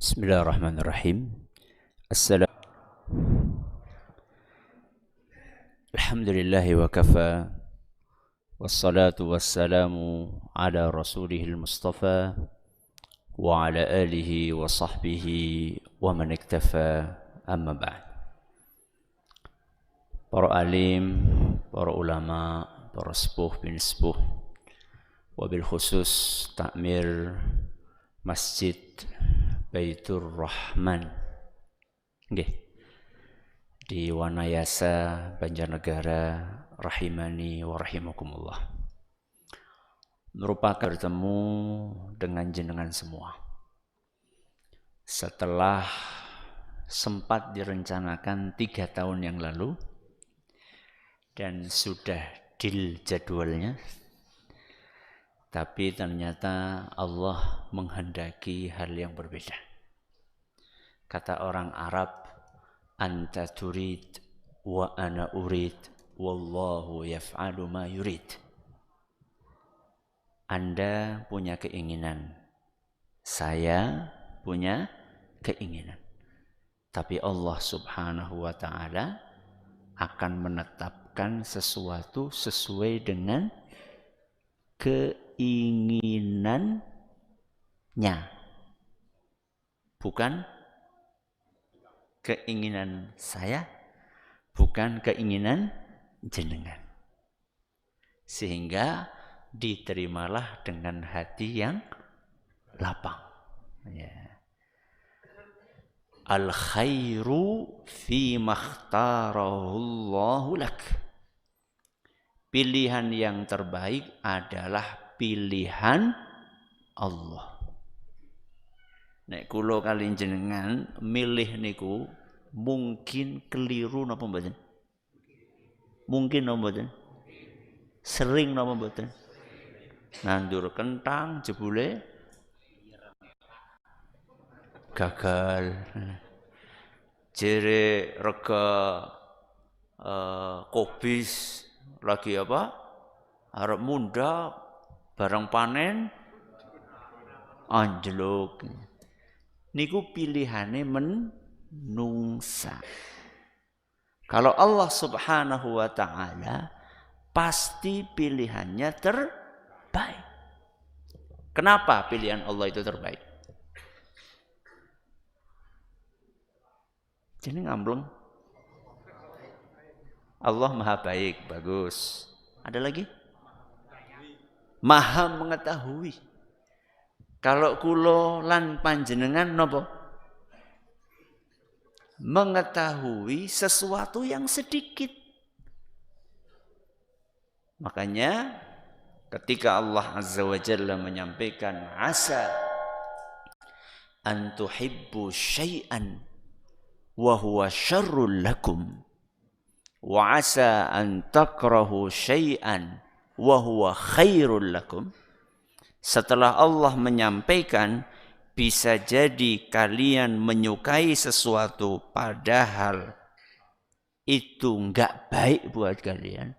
Bismillahirrahmanirrahim. Alhamdulillahi wa kafa. Wassalatu wassalamu ala rasulihil mustafa wa ala alihi wa sahbihi wa man iktafa, amma ba'd. Para alim, para ulama, para sepuh bin sepuh, wabil khusus takmir Masjid Baitur Rahman nggih di Wanayasa Banjarnegara, rahimani wa rahimakumullah. Merupakan bertemu dengan jenengan semua setelah sempat direncanakan 3 tahun yang lalu dan sudah deal jadwalnya, tapi ternyata Allah menghendaki hal yang berbeda. Kata orang Arab, anta turid wa ana urid wallahu yaf'alu ma yurid. Anda punya keinginan, saya punya keinginan, tapi Allah subhanahu wa ta'ala akan menetapkan sesuatu sesuai dengan keinginannya, bukan keinginan saya, bukan keinginan jenengan. Sehingga diterimalah dengan hati yang lapang. Ya. Al khairu fi makhtarahullahu lak. Pilihan yang terbaik adalah pilihan Allah. Nek kula kali jenengan milih niku mungkin keliru napa mboten? Mungkin napa mboten? Sering napa mboten? Nandur kentang jebule gagal. Jere rega kobis lagi apa? Arep munda barang panen anjlok. Niku pilihane menungsa. Kalau Allah subhanahu wa ta'ala pasti pilihannya terbaik. Kenapa pilihan Allah itu terbaik? Jadi ngambleng. Allah maha baik, bagus. Ada lagi? Maha mengetahui. Kalau kulo lan panjenengan nopo? Mengetahui sesuatu yang sedikit. Makanya ketika Allah Azza wa Jalla menyampaikan asa an tuhibbu syai'an wa huwa syarrul lakum wa asa an takrahu syai'an wa huwa khairul lakum. Setelah Allah menyampaikan bisa jadi kalian menyukai sesuatu padahal itu enggak baik buat kalian,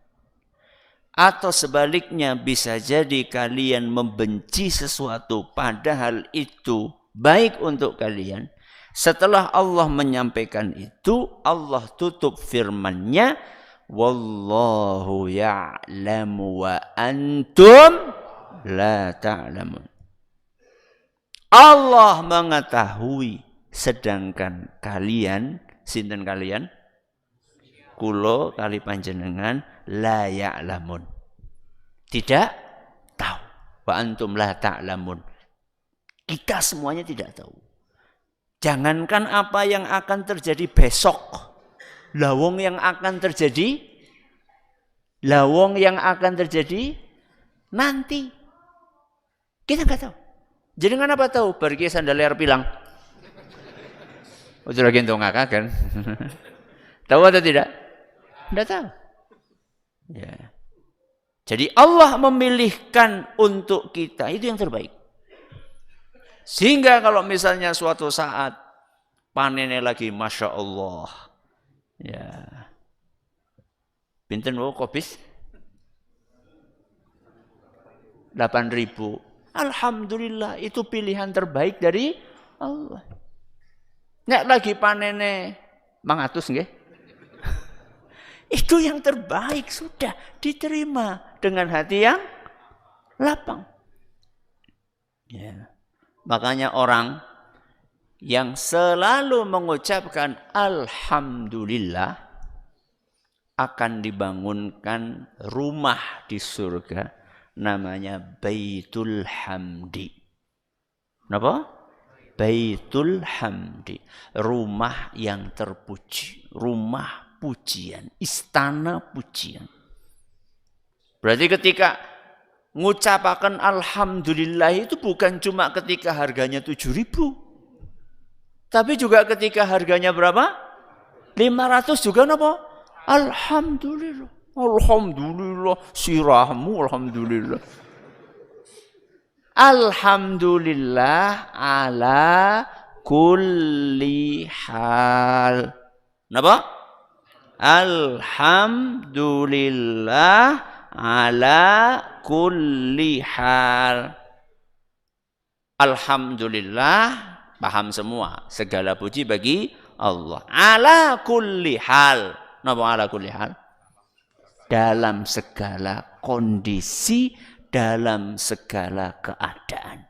atau sebaliknya bisa jadi kalian membenci sesuatu padahal itu baik untuk kalian. Setelah Allah menyampaikan itu, Allah tutup firman-Nya, wallahu ya'lamu wa antum la ta'lamun. Allah mengetahui sedangkan kalian, sinten kalian? Kulo kali panjenengan la ya'lamun. Tidak tahu. Wa antum la ta'lamun. Kita semuanya tidak tahu. Jangankan apa yang akan terjadi besok. Lawong yang akan terjadi nanti. Kita enggak tahu. Jadi apa tahu? Pergi sandal leher pilang. Udah lagi entong kan? Tahu atau tidak? Tidak tahu. Ya. Jadi Allah memilihkan untuk kita itu yang terbaik. Sehingga kalau misalnya suatu saat panennya lagi Masya Allah, ya, pinten wo kobis 8.000. Alhamdulillah, itu pilihan terbaik dari Allah. Nek lagi panene 100 nggih. Itu yang terbaik, sudah diterima dengan hati yang lapang. Ya. Makanya orang yang selalu mengucapkan alhamdulillah akan dibangunkan rumah di surga namanya Baitul Hamdi. Kenapa? Baitul Hamdi, rumah yang terpuji, rumah pujian, istana pujian. Berarti ketika mengucapkan alhamdulillah itu bukan cuma ketika harganya 7.000, tapi juga ketika harganya berapa? 500 juga napa? Alhamdulillah. Alhamdulillah, sirahmu alhamdulillah. Alhamdulillah ala kulli hal. Napa? Alhamdulillah ala kulli hal. Alhamdulillah, paham semua. Segala puji bagi Allah. Ala kulli hal. Napa ala kulli hal? Dalam segala kondisi, dalam segala keadaan.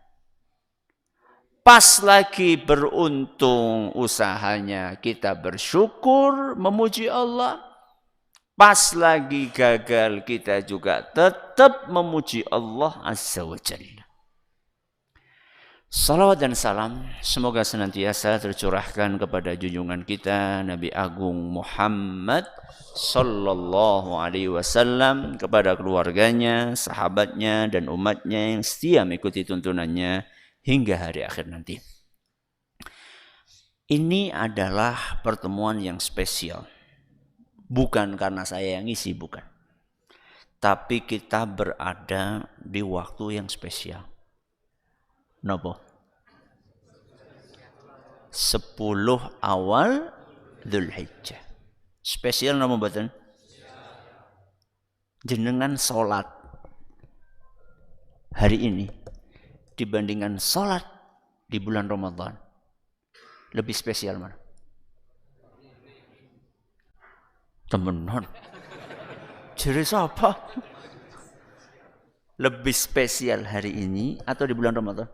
Pas lagi beruntung usahanya, kita bersyukur memuji Allah. Pas lagi gagal, kita juga tetap memuji Allah Azza wa Jalla. Salawat dan salam semoga senantiasa tercurahkan kepada junjungan kita Nabi Agung Muhammad sallallahu alaihi wasallam, kepada keluarganya, sahabatnya dan umatnya yang setia mengikuti tuntunannya hingga hari akhir nanti. Ini adalah pertemuan yang spesial. Bukan karena saya yang ngisi, bukan. Tapi kita berada di waktu yang spesial. Napa? 10 awal Dzulhijjah. Spesial napa mboten? Jenengan salat hari ini dibandingkan salat di bulan Ramadan, lebih spesial mana? Temenan. Jere siapa? Lebih spesial hari ini atau di bulan Ramadan?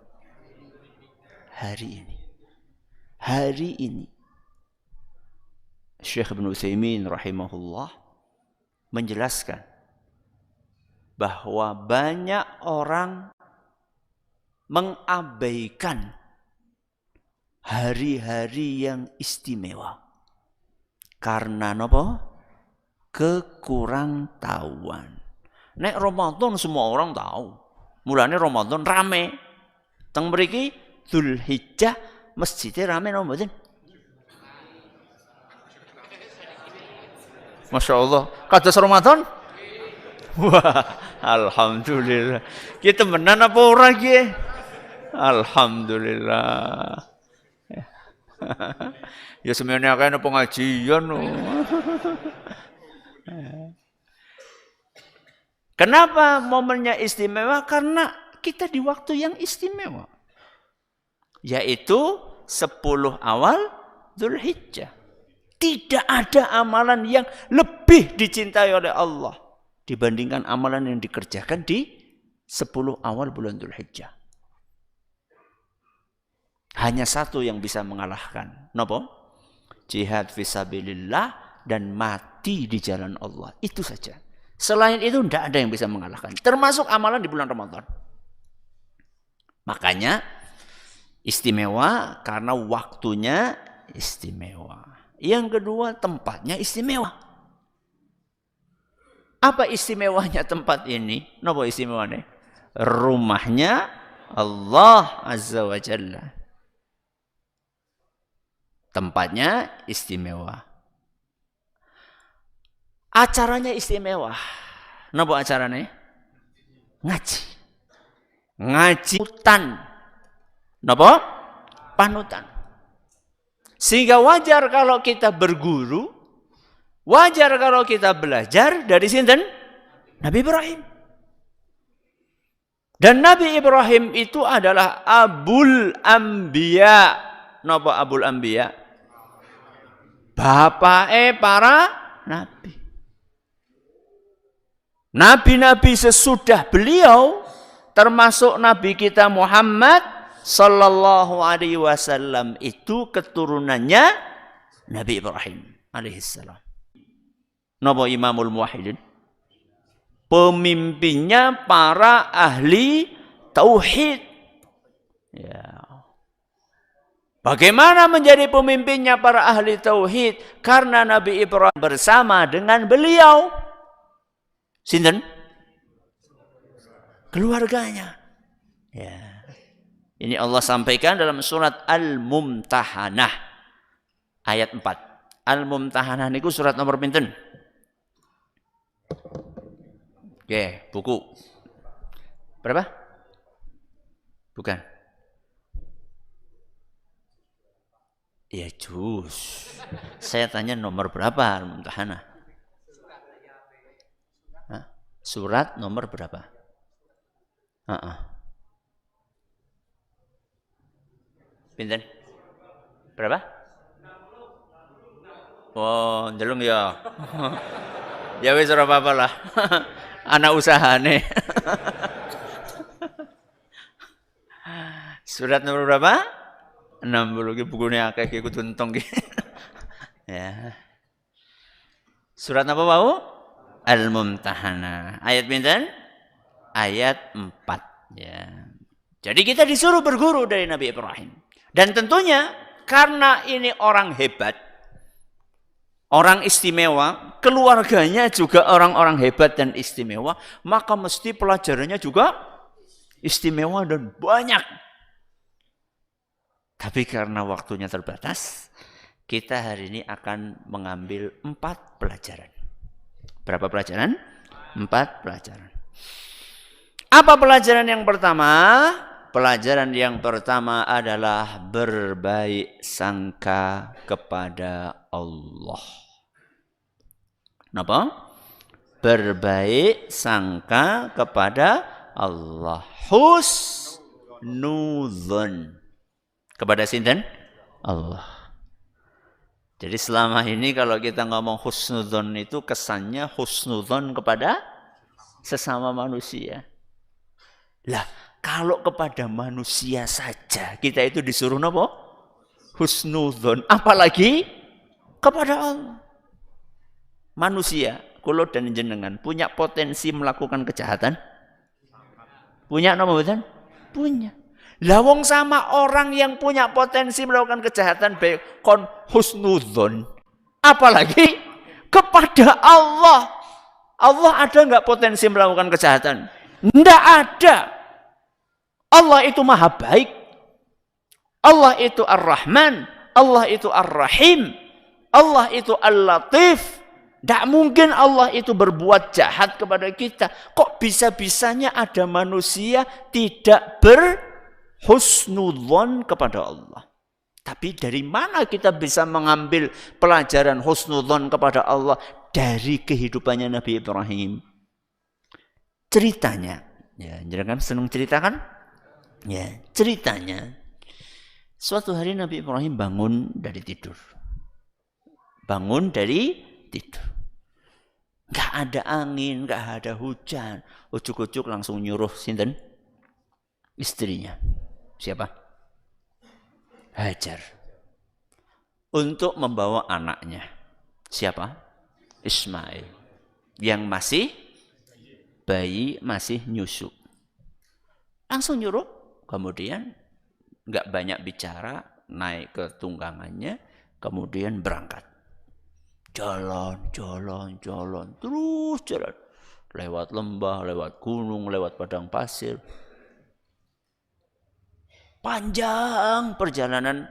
Hari ini. Hari ini. Syekh Ibnu Utsaimin rahimahullah menjelaskan bahwa banyak orang mengabaikan hari-hari yang istimewa karena napa? Kekurang tahuan. Nek Ramadan semua orang tahu. Mulane Ramadan rame. Teng mriki Dzulhijjah masjidnya rame napa mboten? Masya Allah. Kados Ramadan? Wah, alhamdulillah. Kita temenan apa ora ki? Alhamdulillah. Ya semuanya kaya pengajian. Kenapa momennya istimewa? Karena kita di waktu yang istimewa. Yaitu 10 awal Dzulhijjah. Tidak ada amalan yang lebih dicintai oleh Allah dibandingkan amalan yang dikerjakan di 10 awal bulan Dzulhijjah. Hanya satu yang bisa mengalahkan. Napa? Jihad fisabilillah dan mati di jalan Allah. Itu saja. Selain itu tidak ada yang bisa mengalahkan. Termasuk amalan di bulan Ramadan. Makanya istimewa karena waktunya istimewa. Yang kedua, tempatnya istimewa. Apa istimewanya tempat ini? Napa istimewanya? Rumahnya Allah Azza wa Jalla. Tempatnya istimewa. Acaranya istimewa. Napa acaranya? Ngaji. Ngaji panutan. Napa? Panutan. Sehingga wajar kalau kita berguru, wajar kalau kita belajar dari sinten? Nabi Ibrahim. Dan Nabi Ibrahim itu adalah Abul Anbiya. Napa Abul Anbiya? bapake para nabi. Nabi-nabi sesudah beliau, termasuk Nabi kita Muhammad sallallahu alaihi wasallam, itu keturunannya Nabi Ibrahim alaihissalam. Napa Imamul Muwahhidin? Pemimpinnya para ahli tauhid. Ya. Bagaimana menjadi pemimpinnya para ahli tauhid? Karena Nabi Ibrahim bersama dengan beliau. Sinten? Keluarganya. Ya. Ini Allah sampaikan dalam surat Al-Mumtahanah ayat 4. Al-Mumtahanah niku surat nomor pinten? Oke, buku. Berapa? Bukan. Ya jus. Saya tanya nomor berapa Al-Mumtahanah? Surat nomor berapa? Pinten? Berapa? Oh, ndelung ya. Ya wis ora apa-apa lah. Anak usahane. Surat nomor berapa? 60 ki bukune akeh ki kudu entong ki. Ya. Surat apa mau? Al-Mumtahanah. Ayat pinten? Ayat 4. Ya. Jadi kita disuruh berguru dari Nabi Ibrahim. Dan tentunya karena ini orang hebat, orang istimewa, keluarganya juga orang-orang hebat dan istimewa, maka mesti pelajarannya juga istimewa dan banyak. Tapi karena waktunya terbatas, kita hari ini akan mengambil 4 pelajaran. Berapa pelajaran? 4 pelajaran. Apa pelajaran yang pertama? Pelajaran yang pertama adalah berbaik sangka kepada Allah. Kenapa? Berbaik sangka kepada Allah. Husnudzon. Kepada sinten? Allah. Jadi selama ini kalau kita ngomong husnudzon itu kesannya husnudzon kepada sesama manusia. Lah, kalau kepada manusia saja kita itu disuruh napa? Husnudzon, apalagi kepada Allah. Manusia, kula dan jenengan punya potensi melakukan kejahatan? Punya napa mboten? Punya. Lah wong sama orang yang punya potensi melakukan kejahatan baik kon husnudzon, apalagi kepada Allah. Allah ada enggak potensi melakukan kejahatan? Enggak ada. Allah itu maha baik. Allah itu Ar-Rahman, Allah itu Ar-Rahim, Allah itu Al-Latif. Tidak mungkin Allah itu berbuat jahat kepada kita. Kok bisa-bisanya ada manusia tidak berhusnudzon kepada Allah? Tapi dari mana kita bisa mengambil pelajaran husnudzon kepada Allah? Dari kehidupannya Nabi Ibrahim. Ceritanya, ya, jangan senang cerita kan? Ya, ceritanya. Suatu hari Nabi Ibrahim bangun dari tidur. Bangun dari tidur. Enggak ada angin, enggak ada hujan. Ujuk-ujuk langsung nyuruh sinten? Istrinya. Siapa? Hajar. Untuk membawa anaknya. Siapa? Ismail. Yang masih bayi, masih nyusu. Langsung nyuruh. Kemudian enggak banyak bicara, naik ke tunggangannya, kemudian berangkat. Jalan, terus jalan. Lewat lembah, lewat gunung, lewat padang pasir. Panjang perjalanan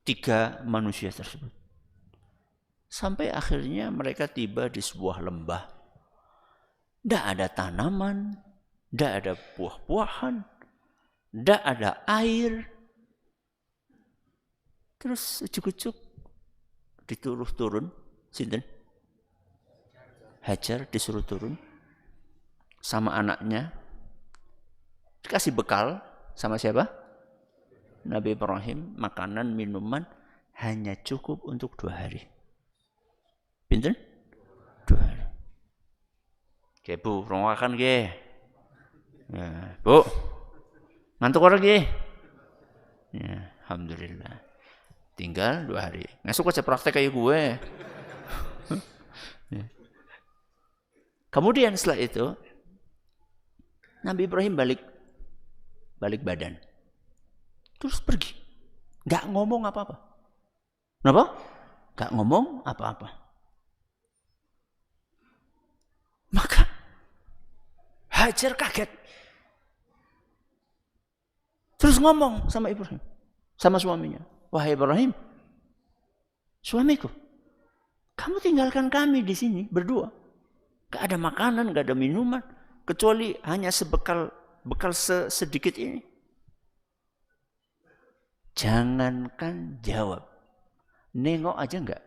3 manusia tersebut. Sampai akhirnya mereka tiba di sebuah lembah. Tidak ada tanaman, tidak ada buah-buahan, tidak ada air. Terus ujuk-ujuk disuruh turun, sinten? Hajar disuruh turun sama anaknya, dikasih bekal sama siapa? Nabi Ibrahim, makanan, minuman. hanya cukup untuk 2 hari. Pinten? 2 hari. Oke Bu, rungokaken nggih. Ya, Bu. Ngantuk ora nggih? Ya, alhamdulillah. Tinggal 2 hari. Ngesuk aja praktek kayak gue. Ya. Kemudian setelah itu Nabi Ibrahim balik badan. Terus pergi. Nggak ngomong apa-apa. Kenapa? Nggak ngomong apa-apa. Maka Hajar kaget. Terus ngomong sama Ibrahim. Sama suaminya. Wahai Ibrahim, suamiku, kamu tinggalkan kami di sini berdua. Gak ada makanan, gak ada minuman. Kecuali hanya bekal sedikit ini. Jangankan jawab. Nengok aja enggak.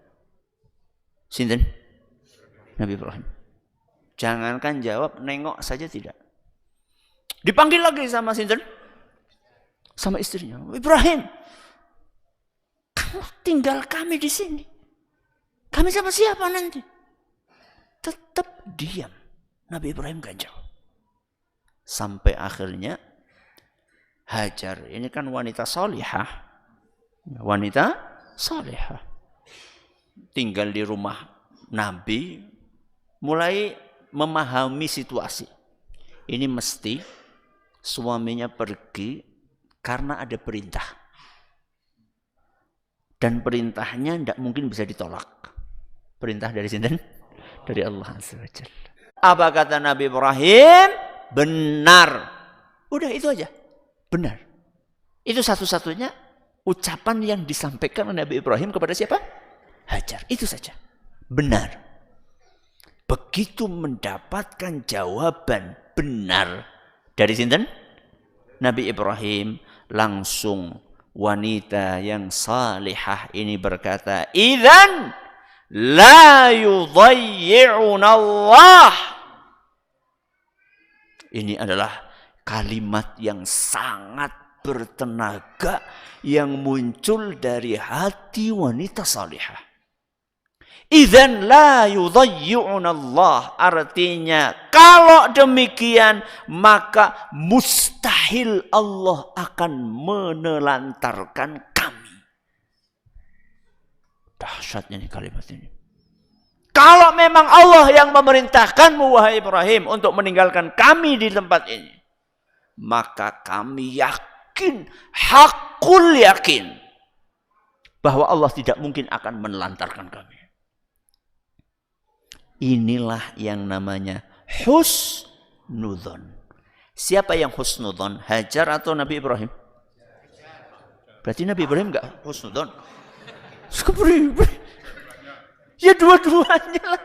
Sinten? Nabi Ibrahim. Jangankan jawab, nengok saja tidak. Dipanggil lagi sama sinten? Sama istrinya. Ibrahim, kamu tinggal kami di sini. Kami sama siapa nanti? Tetap diam. Nabi Ibrahim gak jawab. Sampai akhirnya Hajar, ini kan wanita salihah. Wanita salihah. Tinggal di rumah Nabi, mulai memahami situasi. Ini mesti suaminya pergi karena ada perintah. Dan perintahnya tidak mungkin bisa ditolak. Perintah dari sinten? Dari Allah Azza wa Jalla. Apa kata Nabi Ibrahim? Benar. Udah itu aja. Benar. Itu satu-satunya ucapan yang disampaikan oleh Nabi Ibrahim kepada siapa? Hajar. Itu saja. Benar. Begitu mendapatkan jawaban benar dari sinten? Nabi Ibrahim, langsung wanita yang salihah ini berkata, "Idzan la yudayyi'una Allah." Ini adalah kalimat yang sangat bertenaga yang muncul dari hati wanita salihah. Idzan la yudayyi'una Allah, artinya kalau demikian maka mustahil Allah akan menelantarkan kami. Dahsyatnya nih kalimat ini. Kalau memang Allah yang memerintahkanmu wahai Ibrahim untuk meninggalkan kami di tempat ini, maka kami yakin, hakul yakin bahwa Allah tidak mungkin akan menelantarkan kami. Inilah yang namanya husnudzon. Siapa yang husnudzon? Hajar atau Nabi Ibrahim? Berarti Nabi Ibrahim enggak husnudzon. Ya dua-duanya lah.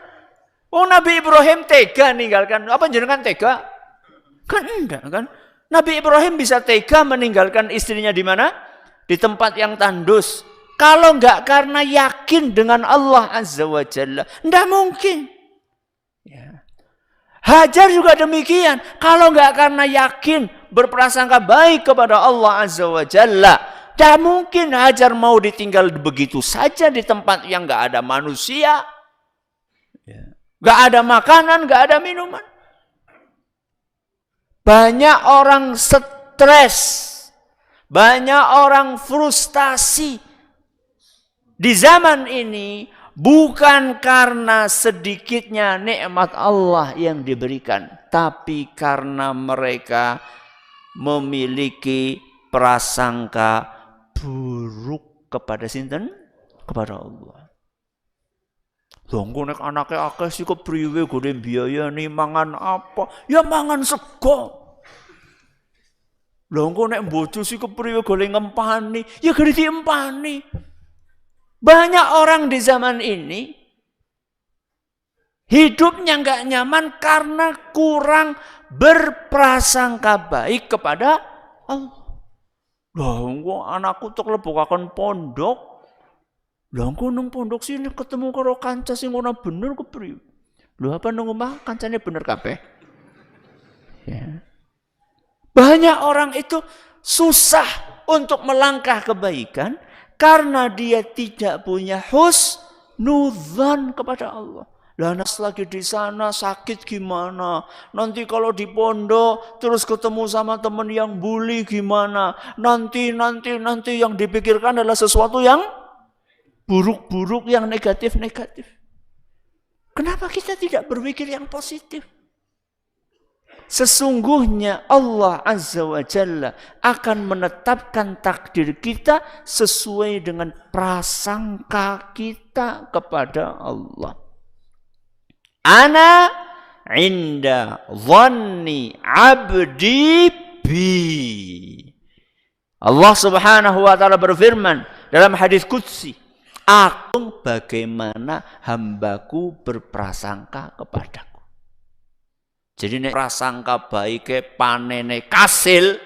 Oh Nabi Ibrahim tega ninggalkan. Apa jenengan tega? Kan enggak kan? Nabi Ibrahim bisa tega meninggalkan istrinya di mana? Di tempat yang tandus. Kalau enggak karena yakin dengan Allah Azza wa Jalla, enggak mungkin. Ya. Hajar juga demikian. Kalau enggak karena yakin berprasangka baik kepada Allah Azza wa Jalla, tidak mungkin Hajar mau ditinggal begitu saja di tempat yang enggak ada manusia, enggak ada makanan, enggak ada minuman. Banyak orang stres, banyak orang frustasi di zaman ini. Bukan karena sedikitnya nikmat Allah yang diberikan, tapi karena mereka memiliki prasangka buruk kepada sinten? Kepada Allah. Lho engko nek anake akeh sik kepriwe gone biayane mangan apa? Ya mangan sego. Lho engko nek bojo sik kepriwe gone ngempani? Ya gone diempani. Banyak orang di zaman ini hidupnya nggak nyaman karena kurang berprasangka baik kepada Allah. Lah engko anakku tek lebokaken pondok. Lah engko nang pondok sini ketemu karo kanca sing ora bener kepriwe? Lho apa nang omah kancane bener kabeh? Ya. Banyak orang itu susah untuk melangkah kebaikan Karena dia tidak punya husnudzan kepada Allah. Lah nas lagi di sana sakit gimana? Nanti kalau di pondok terus ketemu sama teman yang bully gimana? Nanti yang dipikirkan adalah sesuatu yang buruk-buruk, yang negatif-negatif. Kenapa kita tidak berpikir yang positif? Sesungguhnya Allah Azza wa Jalla akan menetapkan takdir kita sesuai dengan prasangka kita kepada Allah. Ana inda dhanni abdi bi. Allah Subhanahu wa taala berfirman dalam hadis qudsi, aku bagaimana hambaku berprasangka kepadaku. Jadi nek prasangka baike panene kasil,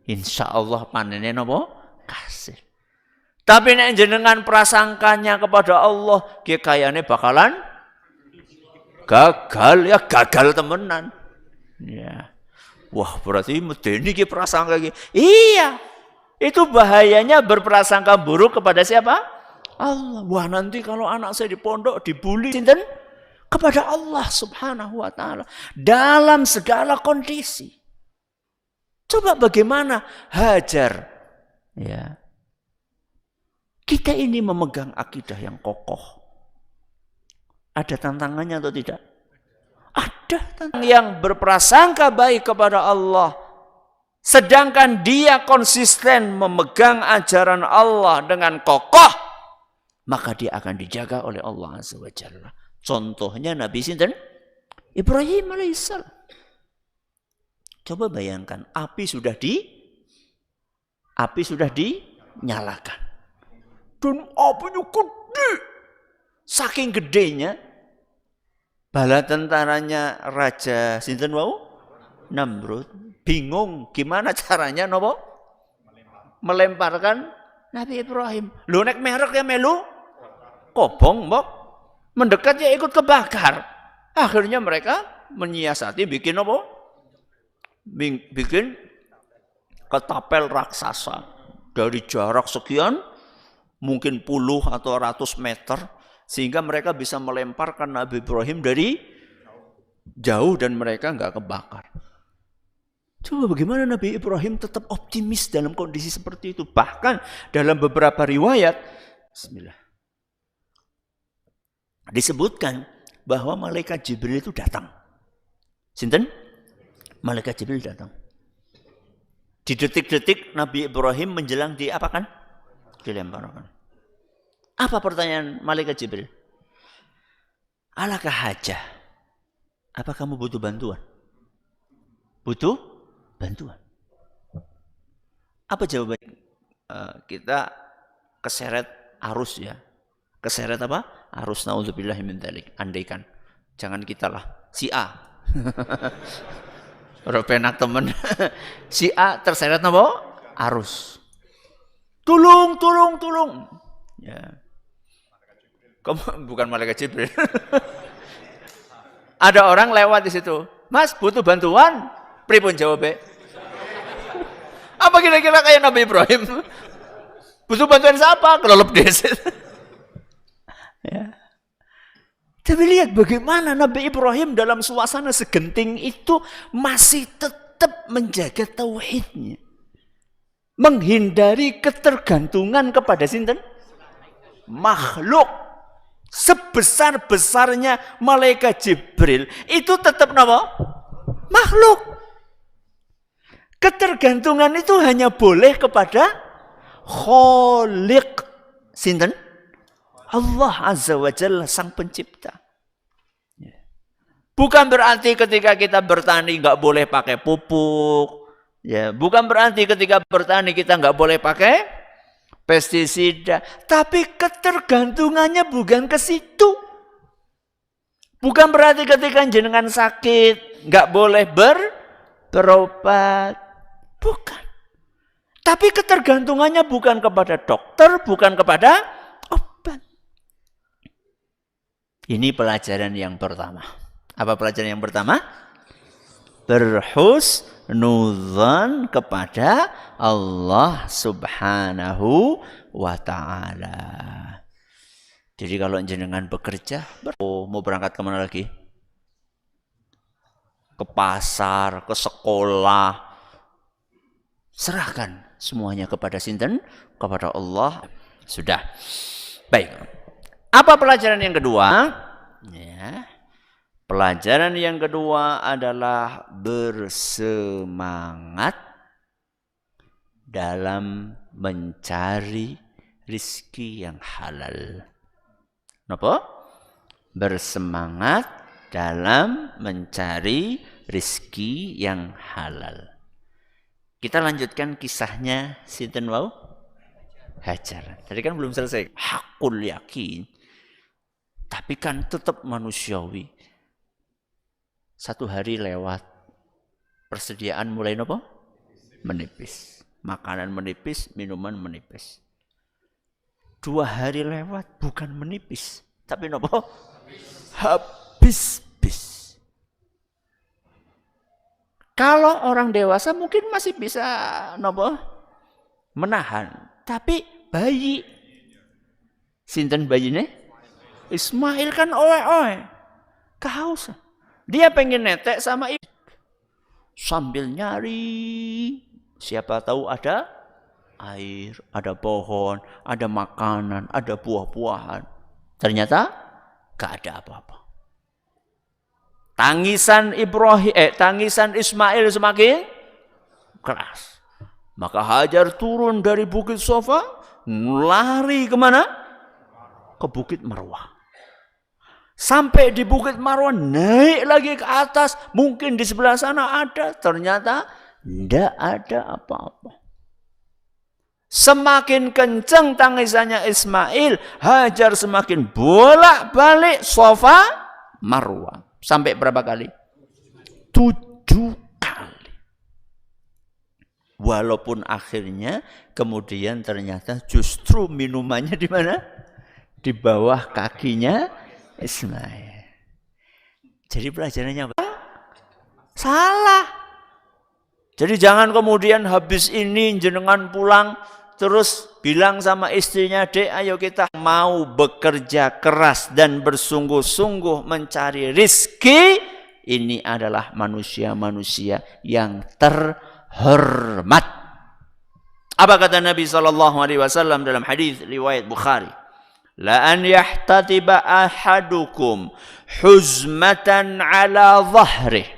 insyaallah panene napa? Kasil. Tapi nek jenengan prasangkanya kepada Allah, ki kayane bakalan gagal, ya gagal temenan. Ya. Wah, berarti medeni ki prasangka ki. Iya. Itu bahayanya berprasangka buruk kepada siapa? Allah. Wah, nanti kalau anak saya di pondok dibully, sinten? Kepada Allah Subhanahu wa taala dalam segala kondisi. Coba bagaimana Hajar, ya. Kita ini memegang akidah yang kokoh. Ada tantangannya atau tidak? Ada tantangan. Yang berprasangka baik kepada Allah, sedangkan dia konsisten memegang ajaran Allah dengan kokoh, maka dia akan dijaga oleh Allah Azza wa Jalla. Contohnya Nabi sinten? Ibrahim alaihissalam. Coba bayangkan, api sudah dinyalakan. Dan apinya gede. Saking gedenya, bala tentaranya Raja sinten wau? Namrud bingung gimana caranya nopo? Melemparkan Nabi Ibrahim. Lho nek merek ya melu kobong mbok. Mendekat ya ikut kebakar. Akhirnya mereka menyiasati bikin apa? Bikin ketapel raksasa. Dari jarak sekian, mungkin puluh atau ratus meter. Sehingga mereka bisa melemparkan Nabi Ibrahim dari jauh dan mereka nggak kebakar. Coba bagaimana Nabi Ibrahim tetap optimis dalam kondisi seperti itu. Bahkan dalam beberapa riwayat, bismillah, disebutkan bahwa malaikat Jibril itu datang. Sinten? Malaikat Jibril datang. Di detik-detik Nabi Ibrahim menjelang diapakan? Dilemparkan. Apa pertanyaan malaikat Jibril? Alakah hajah? Apa kamu butuh bantuan? Butuh bantuan. Apa jawabannya? Kita keseret arus ya. Keseret apa? Arus, naudzubillahi min dzalik. Andaikan. Jangan kita lah. Si A. Ora penak temen. Si A terseret apa? Arus. Tulung. Ya. Kamu bukan malaikat Jibril. Ada orang lewat di situ. Mas, butuh bantuan? Pripun jawabnya? Apa kira-kira kayak Nabi Ibrahim? Butuh bantuan siapa? Kelelep desit. Ya. Tapi lihat bagaimana Nabi Ibrahim dalam suasana segenting itu masih tetap menjaga tauhidnya. Menghindari ketergantungan kepada sinten? Makhluk. Sebesar-besarnya malaikat Jibril itu tetap nama makhluk. Ketergantungan itu hanya boleh kepada Khaliq. Sinten? Allah Azza wa Jalla, sang pencipta. Bukan berarti ketika kita bertani nggak boleh pakai pupuk. Ya, bukan berarti ketika bertani kita nggak boleh pakai pestisida. Tapi ketergantungannya bukan ke situ. Bukan berarti ketika jenengan sakit nggak boleh berobat. Bukan. Tapi ketergantungannya bukan kepada dokter, bukan kepada Ini pelajaran yang pertama. Apa pelajaran yang pertama? Berhusnuzan husnudzan kepada Allah Subhanahu wa ta'ala. Jadi kalau jenengan bekerja, mau berangkat kemana lagi? Ke pasar, ke sekolah. Serahkan semuanya kepada sinten? Kepada Allah. Sudah. Baik. Apa pelajaran yang kedua? Ya. Pelajaran yang kedua adalah bersemangat dalam mencari rizki yang halal. Napa? Bersemangat dalam mencari rizki yang halal. Kita lanjutkan kisahnya sinten wau? Hajar. Tadi kan belum selesai. Hakul yakin. Tapi kan tetap manusiawi. Satu hari lewat, persediaan mulai nopo? Menipis. Makanan menipis, minuman menipis. 2 hari lewat, bukan menipis, tapi nopo? Habis. Kalau orang dewasa mungkin masih bisa nopo? Menahan. Tapi bayi, sinten bayine? Ismail kan oe-oe, kehausan. Dia pengen netek sama ibu. Sambil nyari. Siapa tahu ada air, ada pohon, ada makanan, ada buah-buahan. Ternyata gak ada apa-apa. Tangisan Ismail semakin keras. Maka Hajar turun dari Bukit Sofa, lari kemana? Ke Bukit Marwah. Sampai di Bukit Marwah, naik lagi ke atas. Mungkin di sebelah sana ada. Ternyata tidak ada apa-apa. Semakin kencang tangisannya Ismail, Hajar semakin bolak-balik Sofa Marwah. Sampai berapa kali? 7 kali. Walaupun akhirnya kemudian ternyata justru minumannya di mana? Di bawah kakinya Ismail. Jadi pelajarannya apa? Salah. Jadi jangan kemudian habis ini jenengan pulang terus bilang sama istrinya, "Dek, ayo kita mau bekerja keras dan bersungguh-sungguh mencari rizki." Ini adalah manusia-manusia yang terhormat. Apa kata Nabi SAW dalam hadis riwayat Bukhari? La an yahtatiba ahadukum huzmatan ala dhahrih.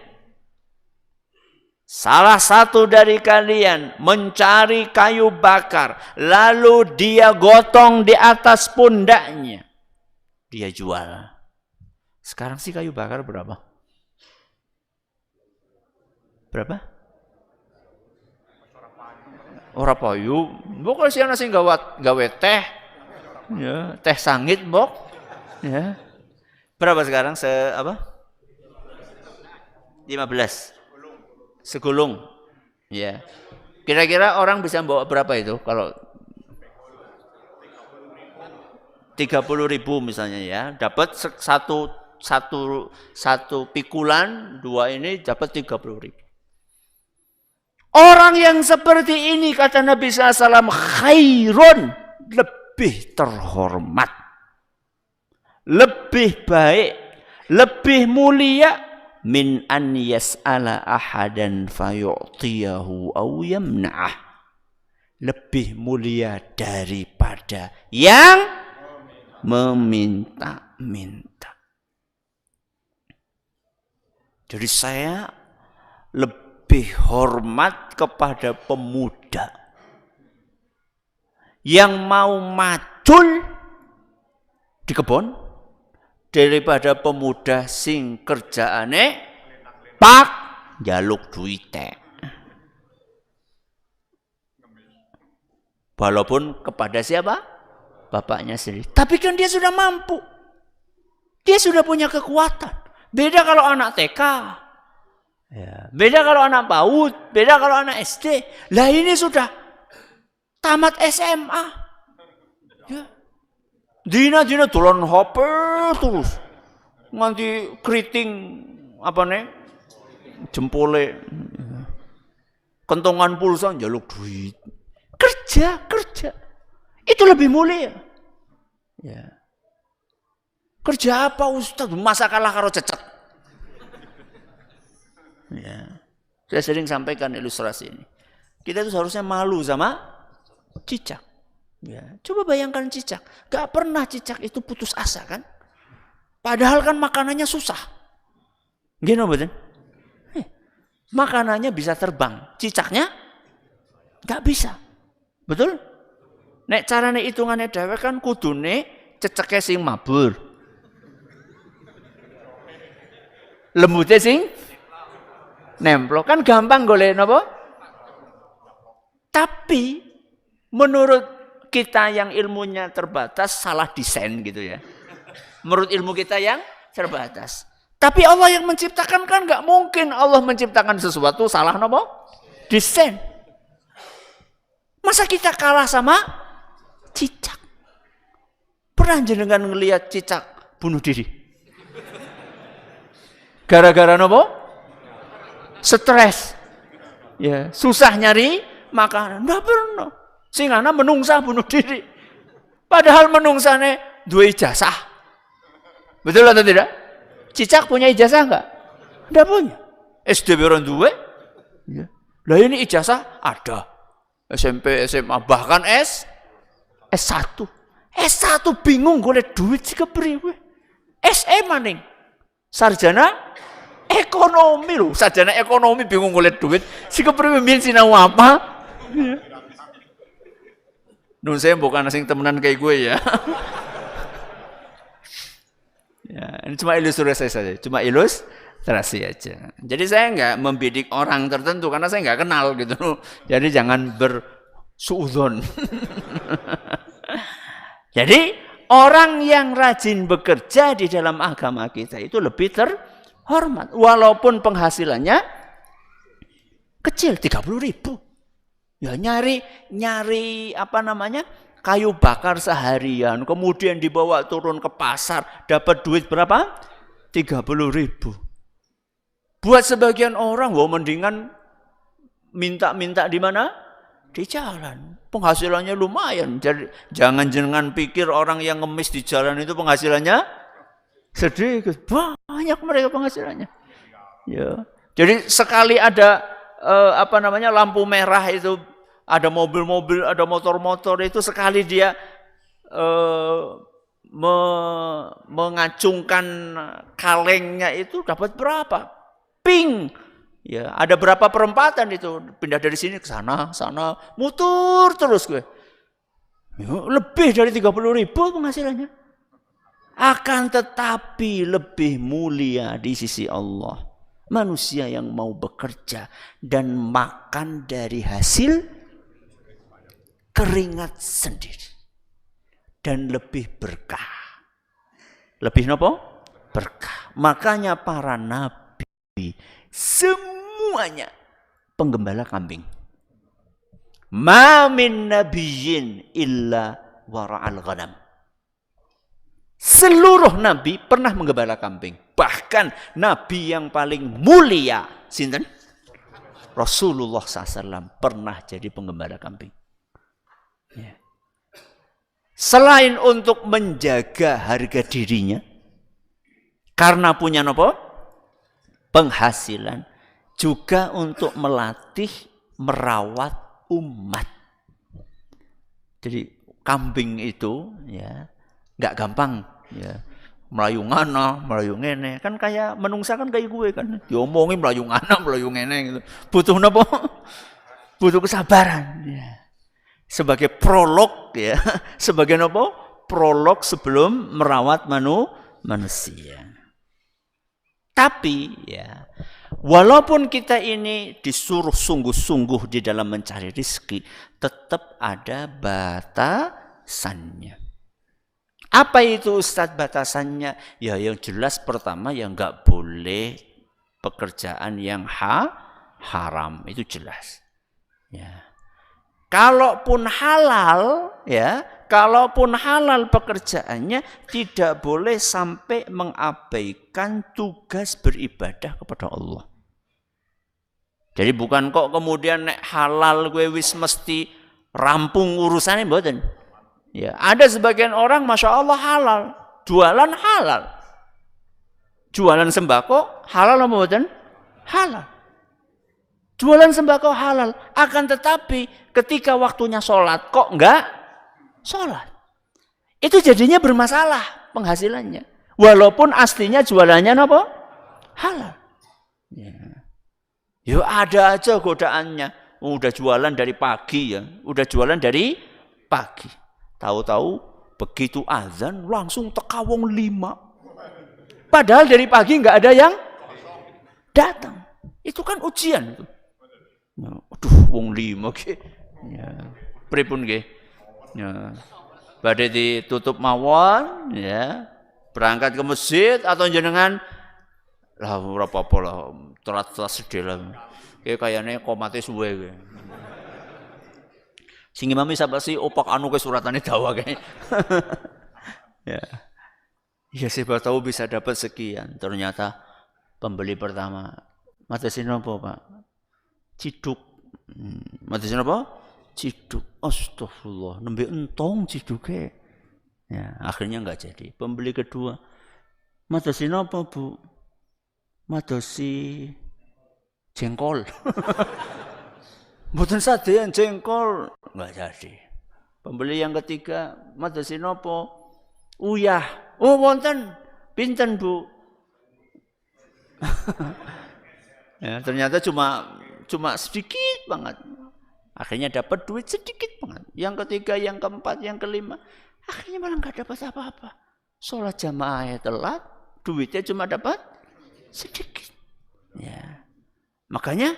Salah satu dari kalian mencari kayu bakar, lalu dia gotong di atas pundaknya. Dia jual. Sekarang sih kayu bakar berapa? Berapa? Ora payu. Mbok kalau siang nasi gawe teh. Ya, teh sangit, Mbok. Ya. Berapa sekarang 15. Segulung. Ya. Kira-kira orang bisa bawa berapa itu kalau 30.000 misalnya ya. Dapat satu pikulan, 2 ini dapat 30.000. Orang yang seperti ini kata Nabi SAW khairun, lebih terhormat, lebih baik, lebih mulia min an yas'ala ahadan fayu'tiyahu aw yamna'ah. Lebih mulia daripada yang meminta-minta. Jadi saya lebih hormat kepada pemuda yang mau macul di kebun daripada pemuda sing kerjaane pak njaluk duite. Walaupun kepada siapa? Bapaknya sendiri. Tapi kan dia sudah mampu. Dia sudah punya kekuatan. Beda kalau anak TK. Ya, beda kalau anak PAUD, beda kalau anak SD. Lah ini sudah tamat SMA. Ya. Dina dolan HP terus. Nganti keriting apa nih? Jempole. Kentongan pulsa njaluk duit. Kerja. Itu lebih mulia. Ya. Kerja apa Ustaz? Masa kalah karo cecek. Ya. Saya sering sampaikan ilustrasi ini. Kita itu seharusnya malu sama cicak. Ya. Coba bayangkan cicak. Gak pernah cicak itu putus asa kan? Padahal kan makanannya susah. Gini betul? Makanannya bisa terbang. Cicaknya gak bisa. Betul? Nek carane hitungannya dhewe kan kudune ceceke sing mabur. Lembutnya sing nempel kan gampang golek napa? Tapi menurut kita yang ilmunya terbatas salah desain gitu ya. Menurut ilmu kita yang terbatas. Tapi Allah yang menciptakan kan nggak mungkin Allah menciptakan sesuatu salah napa? Desain. Masa kita kalah sama cicak? Pernah jenengan ngelihat cicak bunuh diri? Gara-gara nopo? Stres. Ya, susah nyari makanan. Nggak pernah. Singana menungsa bunuh diri. Padahal menungsane dua ijazah. Betul atau tidak? Cicak punya ijazah enggak? Enggak punya. SD orang dua. Ya. Lah ini ijazah ada. SMP, SMA, bahkan S1. S1 bingung golek duit sih kepriwe. SMA ning. Sarjana ekonomi loh, sarjana ekonomi bingung golek duit. Si kepriwe mbiyen sinau apa? Nun saya bukan asing temenan kayak gue ya. Ya, ini cuma ilustrasi saja, cuma ilustrasi aja. Jadi saya nggak membidik orang tertentu karena saya nggak kenal gitu. Jadi jangan bersuudzon. Jadi orang yang rajin bekerja di dalam agama kita itu lebih terhormat. Walaupun penghasilannya kecil, 30.000. Ya nyari apa namanya? Kayu bakar seharian. Kemudian dibawa turun ke pasar. Dapat duit berapa? 30.000. Buat sebagian orang, wah mendingan minta di mana? Di jalan. Penghasilannya lumayan. Jadi jangan pikir orang yang ngemis di jalan itu penghasilannya sedikit. Banyak mereka penghasilannya. Ya. Jadi sekali ada apa namanya lampu merah itu, ada mobil-mobil, ada motor-motor itu sekali dia mengacungkan kalengnya itu dapat berapa? Ping. Ya, ada berapa perempatan itu, pindah dari sini ke sana, mutur terus gue. Ya, lebih dari 30.000 penghasilannya. Akan tetapi lebih mulia di sisi Allah manusia yang mau bekerja dan makan dari hasil keringat sendiri. Dan lebih berkah. Lebih nopo? Berkah. Makanya para nabi semuanya penggembala kambing. Ma min nabiyyin illa wara'al ghanam. Seluruh nabi pernah menggembala kambing. Bahkan nabi yang paling mulia, sinten? Rasulullah SAW pernah jadi penggembala kambing. Ya. Selain untuk menjaga harga dirinya, karena punya nopo? Penghasilan, juga untuk melatih, merawat umat. Jadi kambing itu ya nggak gampang ya. Melayu ngana, melayu ngene, kan kayak menungsa kan kayak gue kan. Diomongin melayu ngana, melayu ngene gitu. Butuh napa? Butuh kesabaran ya. Sebagai prolog ya, sebagai napa? Prolog sebelum merawat manusia. Tapi ya, walaupun kita ini disuruh sungguh-sungguh di dalam mencari rezeki, tetap ada batasannya. Apa itu Ustadz batasannya? Ya yang jelas pertama yang nggak boleh pekerjaan yang haram, itu jelas. Ya. Kalaupun halal, ya, kalaupun halal pekerjaannya tidak boleh sampai mengabaikan tugas beribadah kepada Allah. Jadi bukan kok kemudian nek halal gue wis mesti rampung urusannya, mboten. Ya, ada sebagian orang Masya Allah halal, jualan halal. Jualan sembako halal apa mboten? Halal. Jualan sembako halal, akan tetapi ketika waktunya sholat kok enggak sholat. Itu jadinya bermasalah penghasilannya. Walaupun aslinya jualannya apa? Halal. Ya. Yo ada aja godaannya. Udah jualan dari pagi ya. Udah jualan dari pagi. Tahu-tahu begitu azan langsung tekawong 5. Padahal dari pagi nggak ada yang datang. Itu kan ujian itu. Aduh, wong 5 ke. Ya. Pripun ke? Ya. Badai ditutup mawon, ya. Berangkat ke masjid atau jenengan lah ora apa-apa lah, telat-telat sedih lah. Kayaknya komate suwe kowe. Sing imam sapa sih opak anu ke suratane dawa kae. Ya. Ya siapa tahu bisa dapat sekian. Ternyata pembeli pertama matesin apa, Pak? Ciduk. Matesin apa? Ciduk. Astagfirullah, nembe entong ciduke. Ya, akhirnya enggak jadi. Pembeli kedua. Matesin apa, Bu? Madosi jengkol. Mboten sadean jengkol, enggak jadi. Pembeli yang ketiga, madosi nopo? Uyah. Oh, wonten. Pinten, Bu? Ya, ternyata cuma sedikit banget. Akhirnya dapat duit sedikit banget. Yang ketiga, yang keempat, yang kelima, akhirnya malah enggak dapat apa-apa. Sholat jamaahnya telat, duitnya cuma dapat sedikit. Ya. Makanya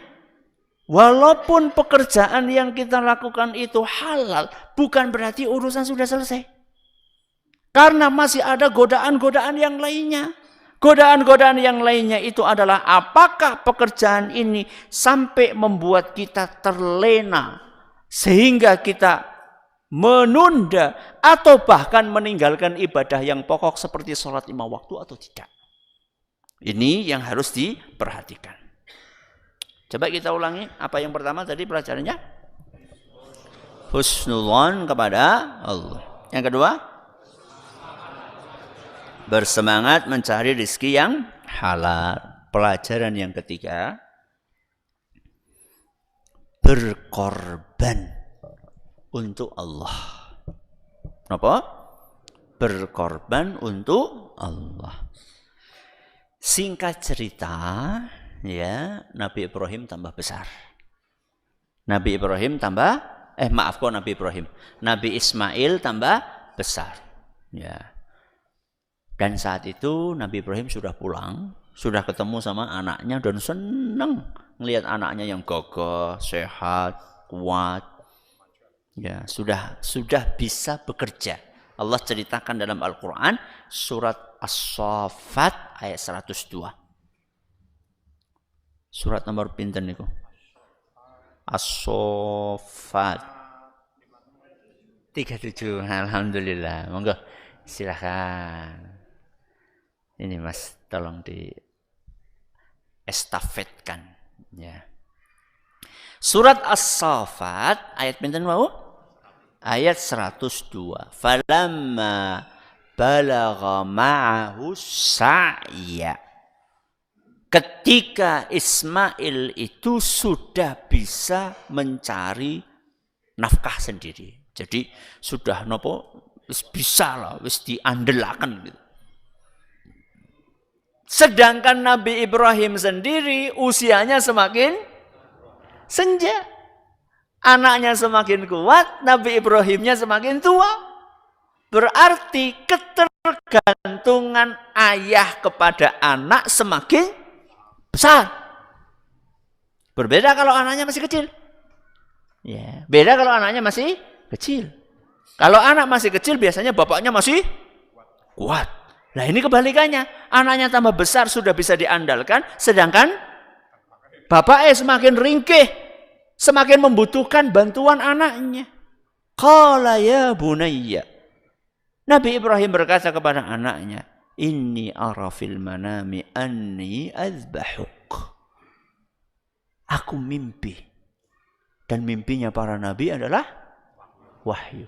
walaupun pekerjaan yang kita lakukan itu halal, bukan berarti urusan sudah selesai. Karena masih ada godaan-godaan yang lainnya. Godaan-godaan yang lainnya itu adalah apakah pekerjaan ini sampai membuat kita terlena sehingga kita menunda atau bahkan meninggalkan ibadah yang pokok seperti sholat 5 waktu atau tidak. Ini yang harus diperhatikan. Coba kita ulangi apa yang pertama tadi pelajarannya? Husnuzon kepada Allah. Yang kedua? Bersemangat mencari rezeki yang halal. Pelajaran yang ketiga, berkorban untuk Allah. Kenapa? Berkorban untuk Allah. Singkat cerita, ya, Nabi Ibrahim tambah besar. Nabi Ismail tambah besar. Ya. Dan saat itu Nabi Ibrahim sudah pulang, sudah ketemu sama anaknya dan senang melihat anaknya yang gagah, sehat, kuat. Ya, sudah bisa bekerja. Allah ceritakan dalam Al-Qur'an surat As-Saffat ayat 102. Surat nomor pinten niku? As-Saffat 37. Alhamdulillah. Monggo silakan. Ini Mas, tolong di estafetkan ya. Surat As-Saffat ayat pinten wau? Ayat 102. Falamma balagha ma'ahu sa'ya. Ketika Ismail itu sudah bisa mencari nafkah sendiri. Jadi sudah bisa lah, wis diandelaken gitu. Sedangkan Nabi Ibrahim sendiri usianya semakin senja. Anaknya semakin kuat, Nabi Ibrahimnya semakin tua. Berarti ketergantungan ayah kepada anak semakin besar. Berbeda kalau anaknya masih kecil. Ya, beda kalau anaknya masih kecil. Kalau anak masih kecil biasanya bapaknya masih kuat. Nah ini kebalikannya, anaknya tambah besar sudah bisa diandalkan, sedangkan bapaknya semakin ringkih, semakin membutuhkan bantuan anaknya. Qala ya bunayya. Nabi Ibrahim berkata kepada anaknya, inni ara fil manami anni azbahuk. aku mimpi. Dan mimpinya para nabi adalah wahyu.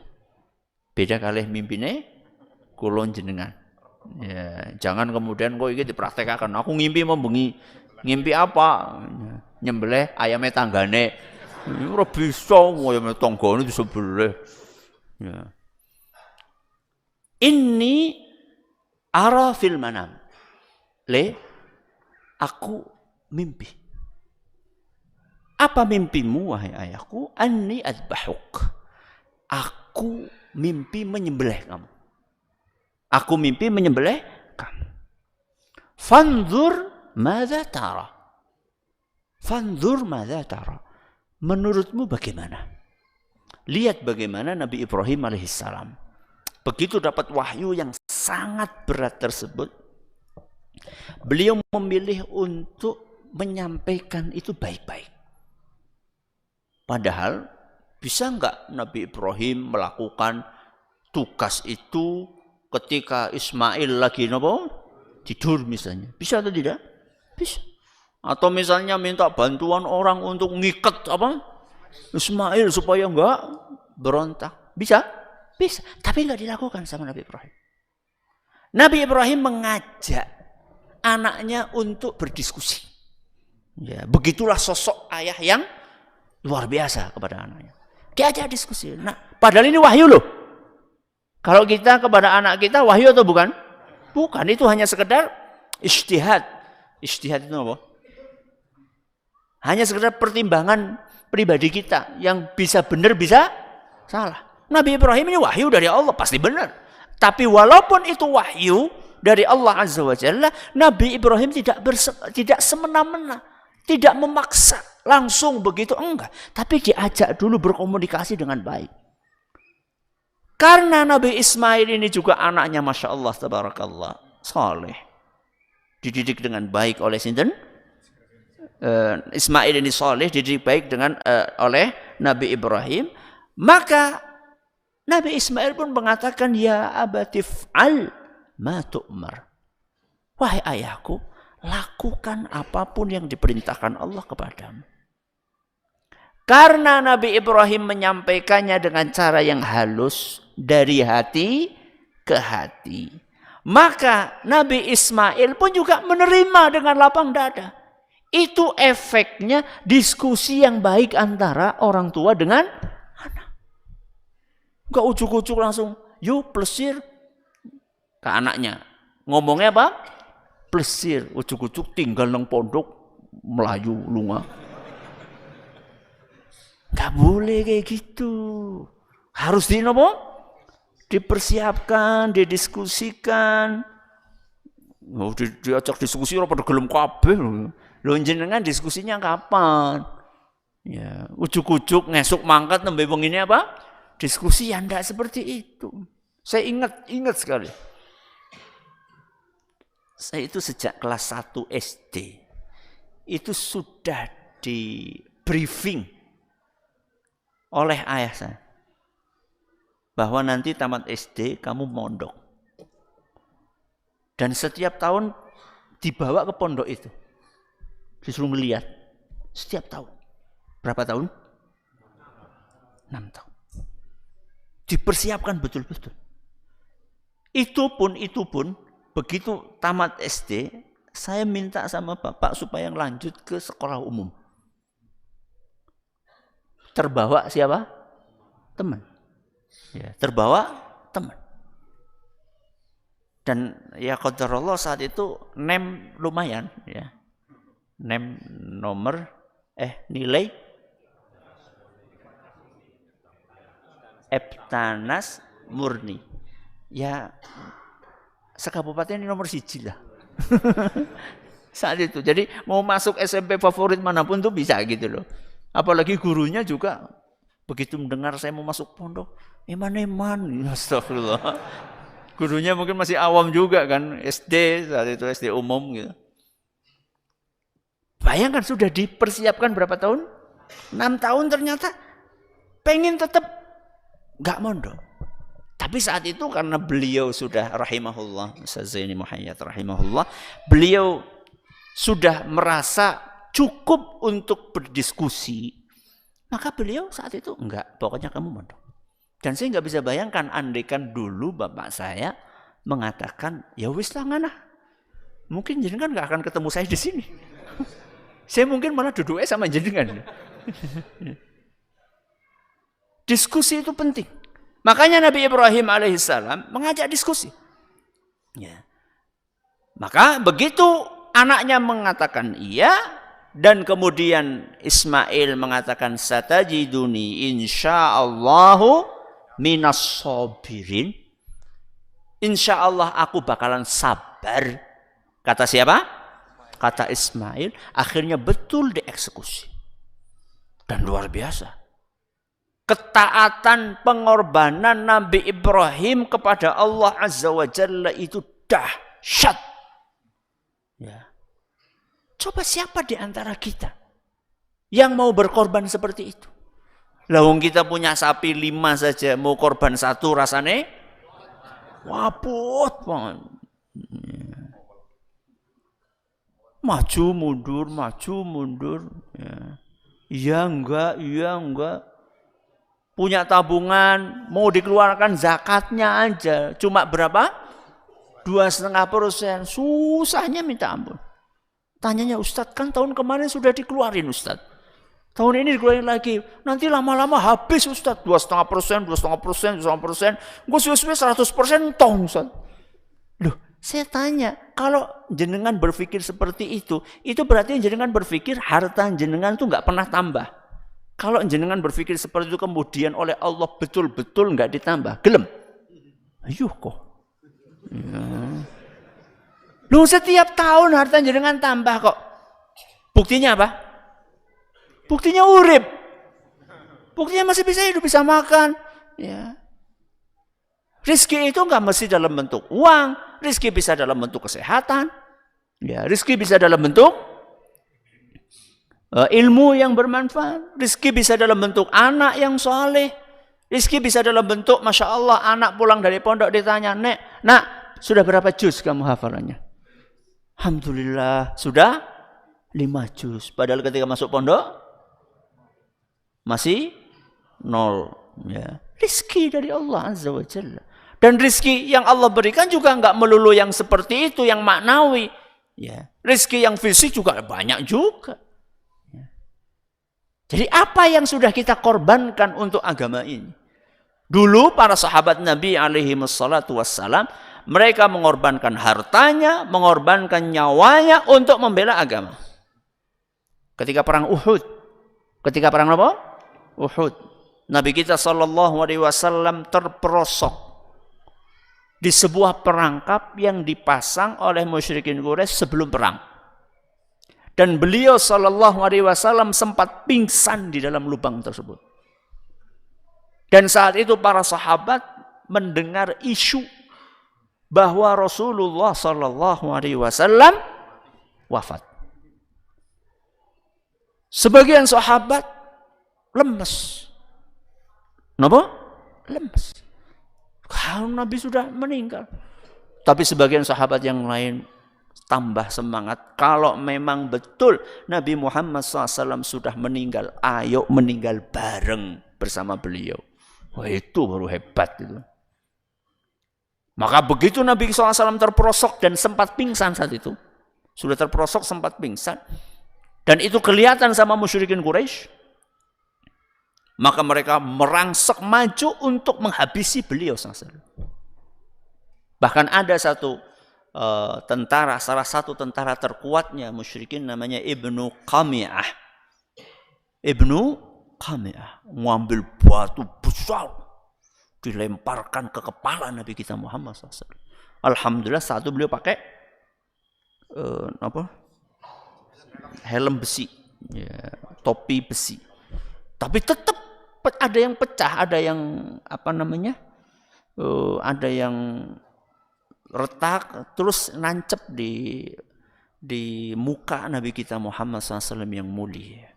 Beda kalih mimpine kula jenengan. Ya, jangan kemudian kok iki dipraktekkan. Aku ngimpi mau bengi. Ngimpi apa? Nyembelih ayame tanggane. Ora bisa ayame tanggane disembelih. Ya. Inni ara fil manam. Aku mimpi. Apa mimpimu wahai ayahku? Anni adbahuk. Aku mimpi menyembelih kamu. Aku mimpi menyembelih kamu. Fanzur madza tara. Fanzur madza tara. Menurutmu bagaimana? Lihat bagaimana Nabi Ibrahim alaihissalam. Begitu dapat wahyu yang sangat berat tersebut, beliau memilih untuk menyampaikan itu baik-baik. Padahal bisa enggak Nabi Ibrahim melakukan tugas itu ketika Ismail lagi tidur misalnya? Bisa atau tidak? Bisa. Atau misalnya minta bantuan orang untuk ngikat Ismail supaya enggak berontak. Bisa? Bisa. Tapi enggak dilakukan sama Nabi Ibrahim. Nabi Ibrahim mengajak anaknya untuk berdiskusi. Ya, begitulah sosok ayah yang luar biasa kepada anaknya. Diajak diskusi. Nah, padahal ini wahyu loh. Kalau kita kepada anak kita wahyu atau bukan? Bukan, itu hanya sekedar ijtihad. Ijtihad itu apa? Hanya sekedar pertimbangan pribadi kita yang bisa benar bisa salah. Nabi Ibrahim ini wahyu dari Allah, pasti benar. Tapi walaupun itu wahyu dari Allah Azza wa Jalla, Nabi Ibrahim tidak semena-mena, tidak memaksa langsung begitu, enggak. Tapi diajak dulu berkomunikasi dengan baik. Karena Nabi Ismail ini juga anaknya Masya Allah, tabarakallah, saleh. Dididik dengan baik oleh sinten? Ismail ini saleh, dididik baik oleh Nabi Ibrahim. Maka Nabi Ismail pun mengatakan, ya abatif al ma tu'mar. Wahai ayahku, lakukan apapun yang diperintahkan Allah kepadamu. Karena Nabi Ibrahim menyampaikannya dengan cara yang halus, dari hati ke hati, maka Nabi Ismail pun juga menerima dengan lapang dada. Itu efeknya diskusi yang baik antara orang tua dengan anak. Enggak ujuk-ujuk langsung, yuk plesir ke anaknya. Ngomongnya apa? Plesir, ujuk-ujuk tinggal nang pondok Melayu lunga. Enggak boleh kayak gitu. Harus dipersiapkan, didiskusikan. Oh, diajak diskusi ora pada gelem kabeh lho. Lho jenengan diskusinya kapan? Ya, ujuk-ujuk ngesuk mangkat nembe wong ini apa? Diskusi yang enggak seperti itu. Saya ingat sekali. Saya itu sejak kelas 1 SD. Itu sudah di briefing oleh ayah saya. Bahwa nanti tamat SD kamu mondok. Dan setiap tahun dibawa ke pondok itu. Disuruh melihat. Setiap tahun. Berapa tahun? 6 tahun. Dipersiapkan betul-betul. Itu pun begitu tamat SD, saya minta sama bapak supaya lanjut ke sekolah umum. Terbawa siapa? Teman. Ya, terbawa teman. Dan ya qadarullah saat itu nem lumayan ya. Nem nilai Eptanas murni. Ya sekabupaten ini nomor 1 lah. Saat itu. Jadi mau masuk SMP favorit manapun tuh bisa gitu loh. Apalagi gurunya juga begitu mendengar saya mau masuk pondok, eman-eman. Astagfirullah. Gurunya mungkin masih awam juga kan, SD, saat itu SD umum gitu. Bayangkan sudah dipersiapkan berapa tahun? 6 tahun ternyata pengen tetap gak mondok. Tapi saat itu karena beliau sudah rahimahullah, Ustaz Zaini Muhayyad rahimahullah, beliau sudah merasa cukup untuk berdiskusi, maka beliau saat itu enggak, pokoknya kamu mondok. Dan saya nggak bisa bayangkan andaikan dulu bapak saya mengatakan, ya wis lah ngana. Mungkin jenengan nggak akan ketemu saya di sini. Saya mungkin malah duduknya sama jenengan. Diskusi itu penting. Makanya Nabi Ibrahim alaihissalam mengajak diskusi. Ya. Maka begitu anaknya mengatakan iya, dan kemudian Ismail mengatakan satajiduni insyaallahu minas sabirin. Insyaallah aku bakalan sabar. Kata siapa? Kata Ismail. Akhirnya betul dieksekusi. Dan luar biasa. Ketaatan pengorbanan Nabi Ibrahim kepada Allah Azza wa Jalla itu dahsyat. Ya. Coba siapa di antara kita yang mau berkorban seperti itu? Lawang kita punya sapi 5 saja, mau korban 1 rasane waput banget. Maju mundur. Ya. Iya enggak. Punya tabungan, mau dikeluarkan zakatnya aja. Cuma berapa? 2,5%. Susahnya minta ampun. Tanyanya Ustadz, kan tahun kemarin sudah dikeluarin Ustadz. Tahun ini dikeluarin lagi. Nanti lama-lama habis Ustadz. 2,5%. Gue suwe-suwe 100% tong Ustadz. Loh, saya tanya, kalau jenengan berpikir seperti itu berarti jenengan berpikir harta jenengan itu nggak pernah tambah. Kalau jenengan berpikir seperti itu kemudian oleh Allah betul-betul nggak ditambah, gelem? Ayo kok. Ya. Lu setiap tahun harta jenengan tambah kok. Buktinya apa? Buktinya urip. Buktinya masih bisa hidup, bisa makan. Ya. Rizki itu nggak mesti dalam bentuk uang. Rizki bisa dalam bentuk kesehatan. Ya, rizki bisa dalam bentuk ilmu yang bermanfaat. Rizki bisa dalam bentuk anak yang soleh. Rizki bisa dalam bentuk, Masya Allah, anak pulang dari pondok ditanya, Nak, sudah berapa juz kamu hafalannya? Alhamdulillah, sudah 5 juz. Padahal ketika masuk pondok, masih 0. Ya. Rizki dari Allah Azza wa Jalla. Dan rizki yang Allah berikan juga enggak melulu yang seperti itu, yang maknawi. Ya. Rizki yang fisik juga banyak juga. Jadi apa yang sudah kita korbankan untuk agama ini? Dulu para sahabat Nabi alaihi wassalatu wassalam, mereka mengorbankan hartanya, mengorbankan nyawanya untuk membela agama. Ketika perang Uhud. Ketika perang apa? Uhud. Nabi kita sallallahu alaihi wasallam terperosok di sebuah perangkap yang dipasang oleh musyrikin Quraisy sebelum perang. Dan beliau sallallahu alaihi wasallam sempat pingsan di dalam lubang tersebut. Dan saat itu para sahabat mendengar isu bahwa Rasulullah sallallahu alaihi wasallam wafat. Sebagian sahabat lemes. Kenapa? Lemes. Kalau Nabi sudah meninggal. Tapi sebagian sahabat yang lain tambah semangat. Kalau memang betul Nabi Muhammad SAW sudah meninggal, ayo meninggal bareng bersama beliau. Wah, itu baru hebat itu. Maka begitu Nabi SAW terperosok dan sempat pingsan saat itu. Sudah terperosok sempat pingsan. Dan itu kelihatan sama musyrikin Quraisy. Maka mereka merangsek maju untuk menghabisi beliau SAW. Bahkan ada satu tentara, salah satu tentara terkuatnya musyrikin namanya Ibnu Qami'ah. Ibnu Qami'ah mengambil batu besar dilemparkan ke kepala Nabi kita Muhammad SAW. Alhamdulillah saat itu beliau pakai helm besi, ya, topi besi. Tapi tetap ada yang pecah, ada yang ada yang retak, terus nancep di muka Nabi kita Muhammad SAW yang mulia.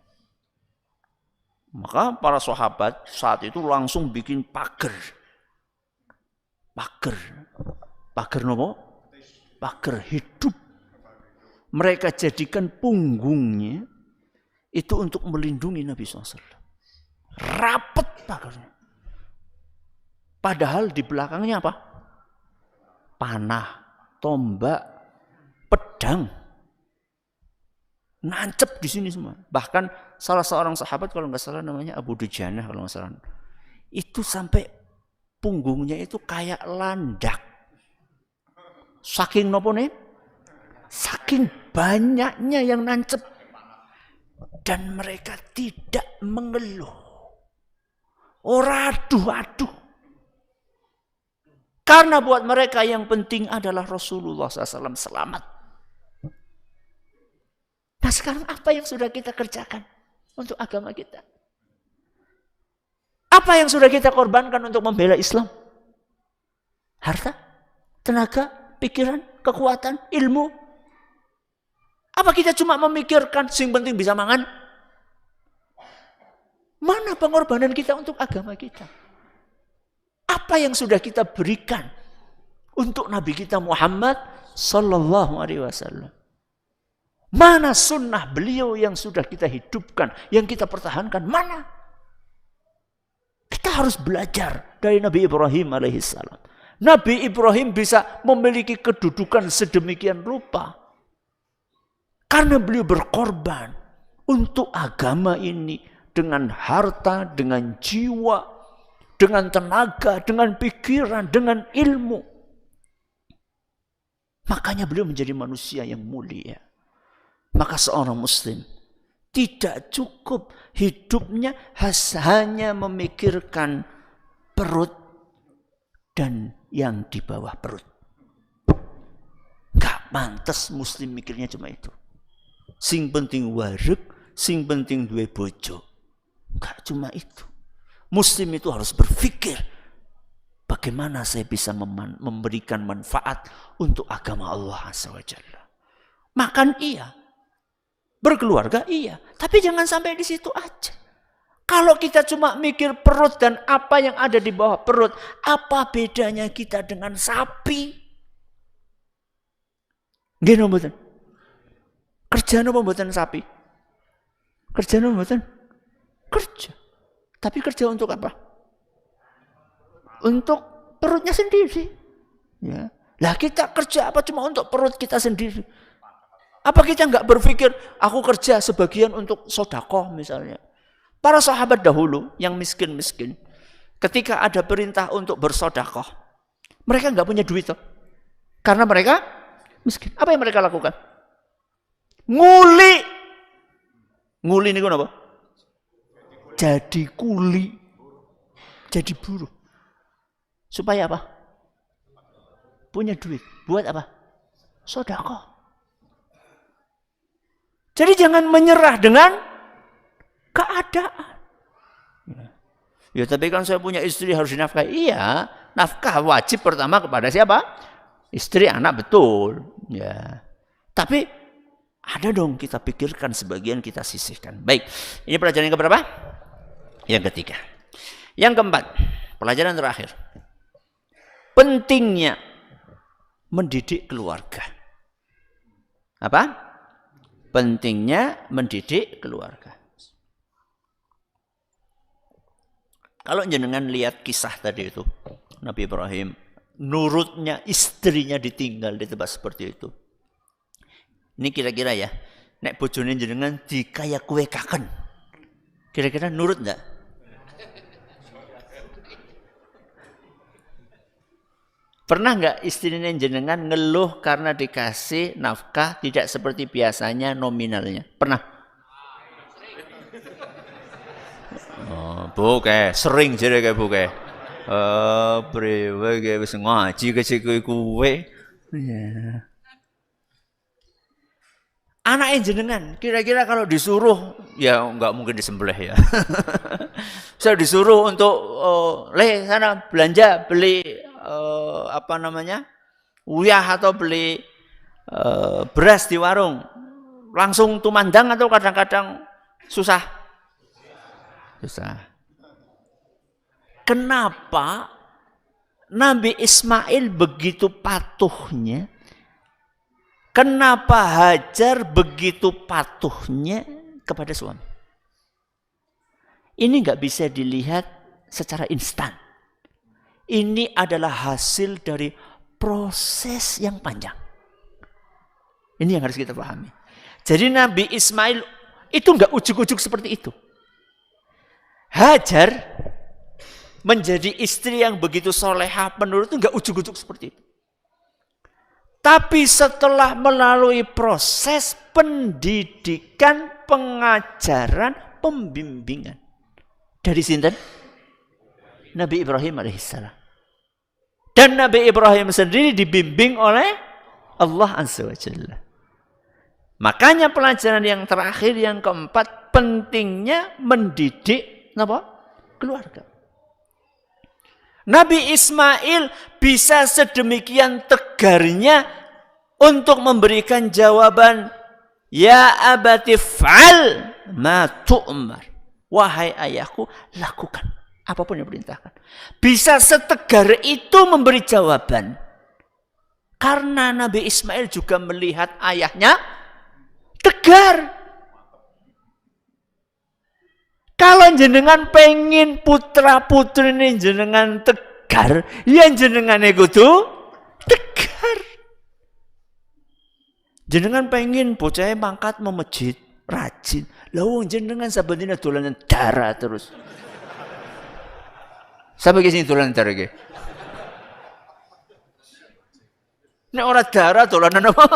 Maka para sahabat saat itu langsung bikin pagar nopo? Pagar hidup. Mereka jadikan punggungnya itu untuk melindungi Nabi SAW. Rapet pagarnya. Padahal di belakangnya apa? Panah, tombak, pedang. Nancep di sini semua. Bahkan salah seorang sahabat kalau nggak salah namanya Abu Dujanah kalau nggak salah. Itu sampai punggungnya itu kayak landak. Saking nopo nih? Saking banyaknya yang nancep. Dan mereka tidak mengeluh. Aduh. Karena buat mereka yang penting adalah Rasulullah SAW selamat. Nah sekarang apa yang sudah kita kerjakan untuk agama kita? Apa yang sudah kita korbankan untuk membela Islam? Harta, tenaga, pikiran, kekuatan, ilmu. Apa kita cuma memikirkan sing penting bisa mangan? Mana pengorbanan kita untuk agama kita? Apa yang sudah kita berikan untuk Nabi kita Muhammad Sallallahu Alaihi Wasallam? Mana sunnah beliau yang sudah kita hidupkan, yang kita pertahankan? Mana? Kita harus belajar dari Nabi Ibrahim alaihissalam. Nabi Ibrahim bisa memiliki kedudukan sedemikian rupa karena beliau berkorban untuk agama ini dengan harta, dengan jiwa, dengan tenaga, dengan pikiran, dengan ilmu. Makanya beliau menjadi manusia yang mulia. Maka seorang muslim tidak cukup hidupnya hanya memikirkan perut dan yang di bawah perut. Gak pantas muslim mikirnya cuma itu. Sing penting wareg, sing penting duwe bojo. Gak cuma itu. Muslim itu harus berpikir bagaimana saya bisa memberikan manfaat untuk agama Allah SWT. Makan iya, berkeluarga iya, tapi jangan sampai di situ aja. Kalau kita cuma mikir perut dan apa yang ada di bawah perut, apa bedanya kita dengan sapi? Gini mboten. Kerjaan apa mboten sapi? Kerjaan apa mboten? Kerja. Tapi kerja untuk apa? Untuk perutnya sendiri. Ya. Lah kita kerja apa cuma untuk perut kita sendiri? Apa kita nggak berpikir aku kerja sebagian untuk sodakoh misalnya? Para sahabat dahulu yang miskin-miskin, ketika ada perintah untuk bersodakoh, mereka nggak punya duit toh. Karena mereka miskin. Apa yang mereka lakukan? Nguli. Nguli ini apa? Jadi kuli, jadi buruh. Supaya apa? Punya duit. Buat apa? Sedekah. Jadi jangan menyerah dengan keadaan. Ya tapi kan saya punya istri harus dinafkahi. Iya, nafkah wajib pertama kepada siapa? Istri, anak, betul. Ya. Tapi ada dong kita pikirkan sebagian kita sisihkan. Baik, ini pelajaran yang keberapa? Yang ketiga. Yang keempat, pelajaran terakhir. Pentingnya mendidik keluarga. Apa? Pentingnya mendidik keluarga. Kalau jenengan lihat kisah tadi itu, Nabi Ibrahim, nurutnya istrinya ditinggal di tempat seperti itu. Ini kira-kira ya, nek bojone jenengan dikaya kue kaken. Kira-kira nurut enggak? Pernah nggak istrinya jenengan ngeluh karena dikasih nafkah tidak seperti biasanya nominalnya? Pernah? Oh, buke, sering jadi kayak buke. Priwe kayak wis ngaji ke kuwe. Ya. Anaknya jenengan, kira-kira kalau disuruh, ya nggak mungkin disembelih ya. Saya disuruh untuk sana belanja beli uyah atau beli beras di warung, langsung tumandang atau kadang-kadang susah. Kenapa Nabi Ismail begitu patuhnya? Kenapa Hajar begitu patuhnya kepada suami. Ini nggak bisa dilihat secara instan. Ini adalah hasil dari proses yang panjang. Ini yang harus kita pahami. Jadi Nabi Ismail itu nggak ujuk-ujuk seperti itu. Hajar menjadi istri yang begitu soleha penurut itu nggak ujuk-ujuk seperti itu. Tapi setelah melalui proses pendidikan, pengajaran, pembimbingan dari sinten? Nabi Ibrahim alaihissalam. Dan Nabi Ibrahim sendiri dibimbing oleh Allah Azza wa Jalla. Makanya pelajaran yang terakhir, yang keempat, pentingnya mendidik apa? Keluarga. Nabi Ismail bisa sedemikian tegarnya untuk memberikan jawaban, ya abati fa'al ma tu'mar. Wahai ayahku, lakukan apapun yang diperintahkan. Bisa setegar itu memberi jawaban. Karena Nabi Ismail juga melihat ayahnya tegar. Kalau jenengan pengen putra putri ini jenengan tegar, ya jenengan itu tegar. Jenengan pengen bocahnya mangkat mau masjid, rajin. Lah wong jenengan sabendina dolanan darah terus. Sampai ke sini dolanan darah ke. Nek ora darah dolanan apa?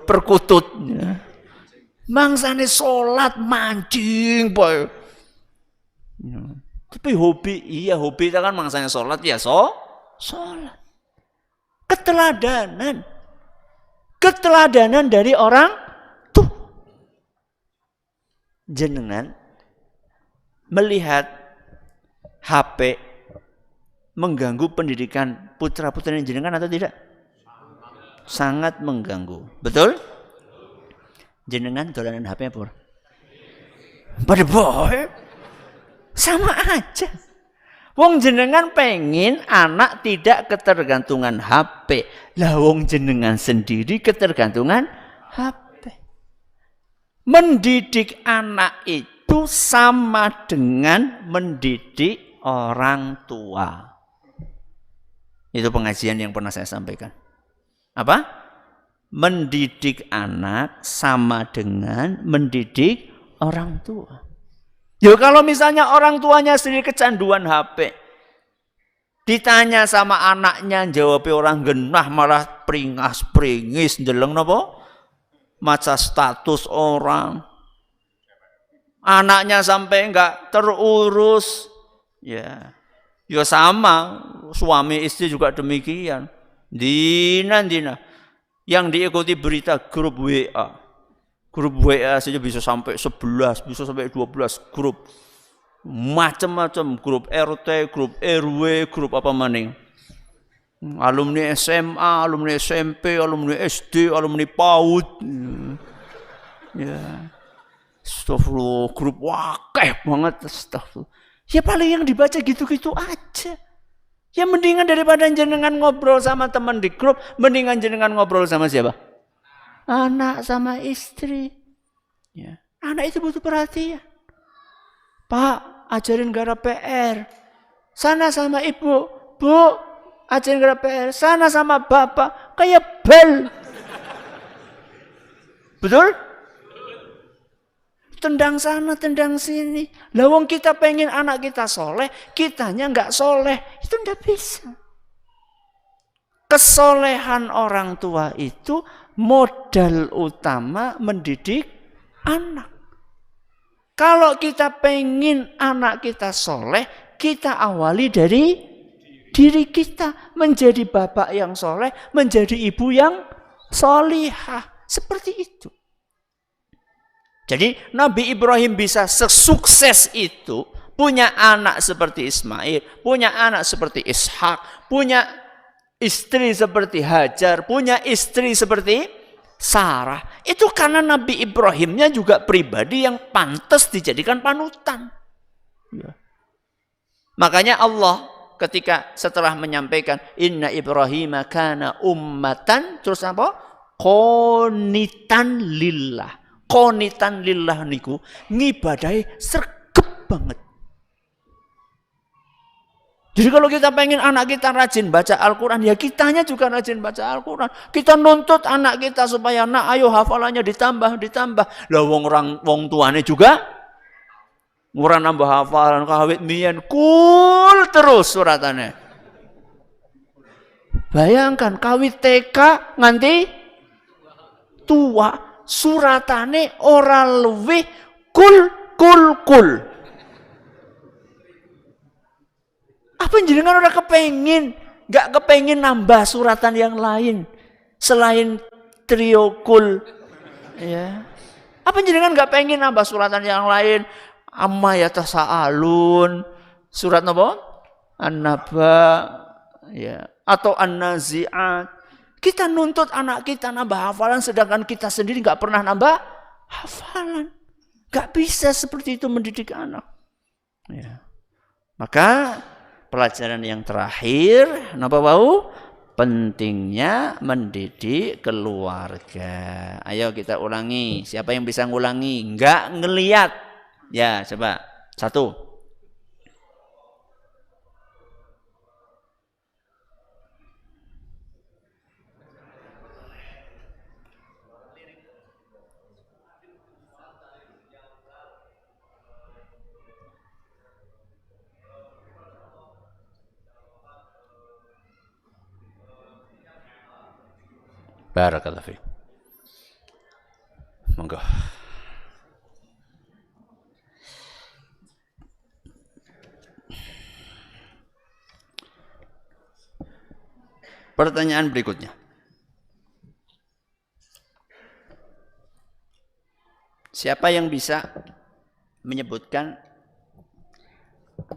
Perkututnya. Mangsane sholat mancing boy. Tapi hobi, iya hobi itu kan mangsane sholat ya sholat. Keteladanan dari orang tuh. Jenengan melihat HP mengganggu pendidikan putra-putri jenengan atau tidak? Sangat mengganggu. Betul? Jenengan dolanan HP pur. Pada boy. Sama aja. Wong jenengan pengen anak tidak ketergantungan HP. Lah wong jenengan sendiri ketergantungan HP. Mendidik anak itu sama dengan mendidik orang tua. Itu pengajian yang pernah saya sampaikan. Apa? Mendidik anak sama dengan mendidik orang tua. Ya kalau misalnya orang tuanya sendiri kecanduan HP, ditanya sama anaknya, jawab orang genah malah peringas-peringis, ndeleng napa? Maca status orang. Anaknya sampai enggak terurus. Ya sama, suami istri juga demikian. Dina. Yang diikuti berita grup WA. Grup WA saja bisa sampai 11, bisa sampai 12 grup. Macam-macam grup RT, grup RW, grup apa maning. Alumni SMA, alumni SMP, alumni SD, alumni PAUD. Ya. Astagfirullah, grup wakeh banget. Astagfirullah. Ya paling yang dibaca gitu-gitu aja. Ya mendingan daripada jenengan ngobrol sama teman di grup, mendingan jenengan ngobrol sama siapa? Anak sama istri. Ya. Anak itu butuh perhatian. Pak, ajarin garap PR. Sana sama ibu. Bu, ajarin garap PR. Sana sama bapak. Kayak bel. Betul? Tendang sana, tendang sini. Lah wong kita pengen anak kita soleh, kitanya nggak soleh. Itu nggak bisa. Kesolehan orang tua itu modal utama mendidik anak. Kalau kita pengen anak kita soleh, kita awali dari diri kita. Menjadi bapak yang soleh, menjadi ibu yang solihah. Seperti itu. Jadi Nabi Ibrahim bisa sesukses itu, punya anak seperti Ismail, punya anak seperti Ishak, punya istri seperti Hajar, punya istri seperti Sarah. Itu karena Nabi Ibrahimnya juga pribadi yang pantas dijadikan panutan. Ya. Makanya Allah ketika setelah menyampaikan Inna Ibrahim kana ummatan, terus apa? Qonitan lillah. qonitan lillah niku ngibadahi sregep banget. Jadi kalau kita pengen anak kita rajin baca Al-Quran, ya kitanya juga rajin baca Al-Quran. Kita nuntut anak kita supaya nak ayo hafalannya ditambah. Lah wong tuane juga ora nambah hafalan kawit miyen kul terus suratannya. Bayangkan kawit TK nganti tua suratane ora luwih kul. Apa jenengan ora kepengin, gak kepengin nambah suratan yang lain selain trio kul, ya? Apa jenengan gak pengen nambah suratan yang lain? Amma yatasaalun, surat napa? An-Naba, ya, atau An-Nazi'at. Kita nuntut anak kita nambah hafalan, sedangkan kita sendiri gak pernah nambah hafalan. Gak bisa seperti itu mendidik anak. Ya. Maka pelajaran yang terakhir, napa bau? Pentingnya mendidik keluarga. Ayo kita ulangi. Siapa yang bisa ngulangi? Enggak ngeliat. Ya, coba. 1. Barakallahu fiik. Monggo. Pertanyaan berikutnya. Siapa yang bisa menyebutkan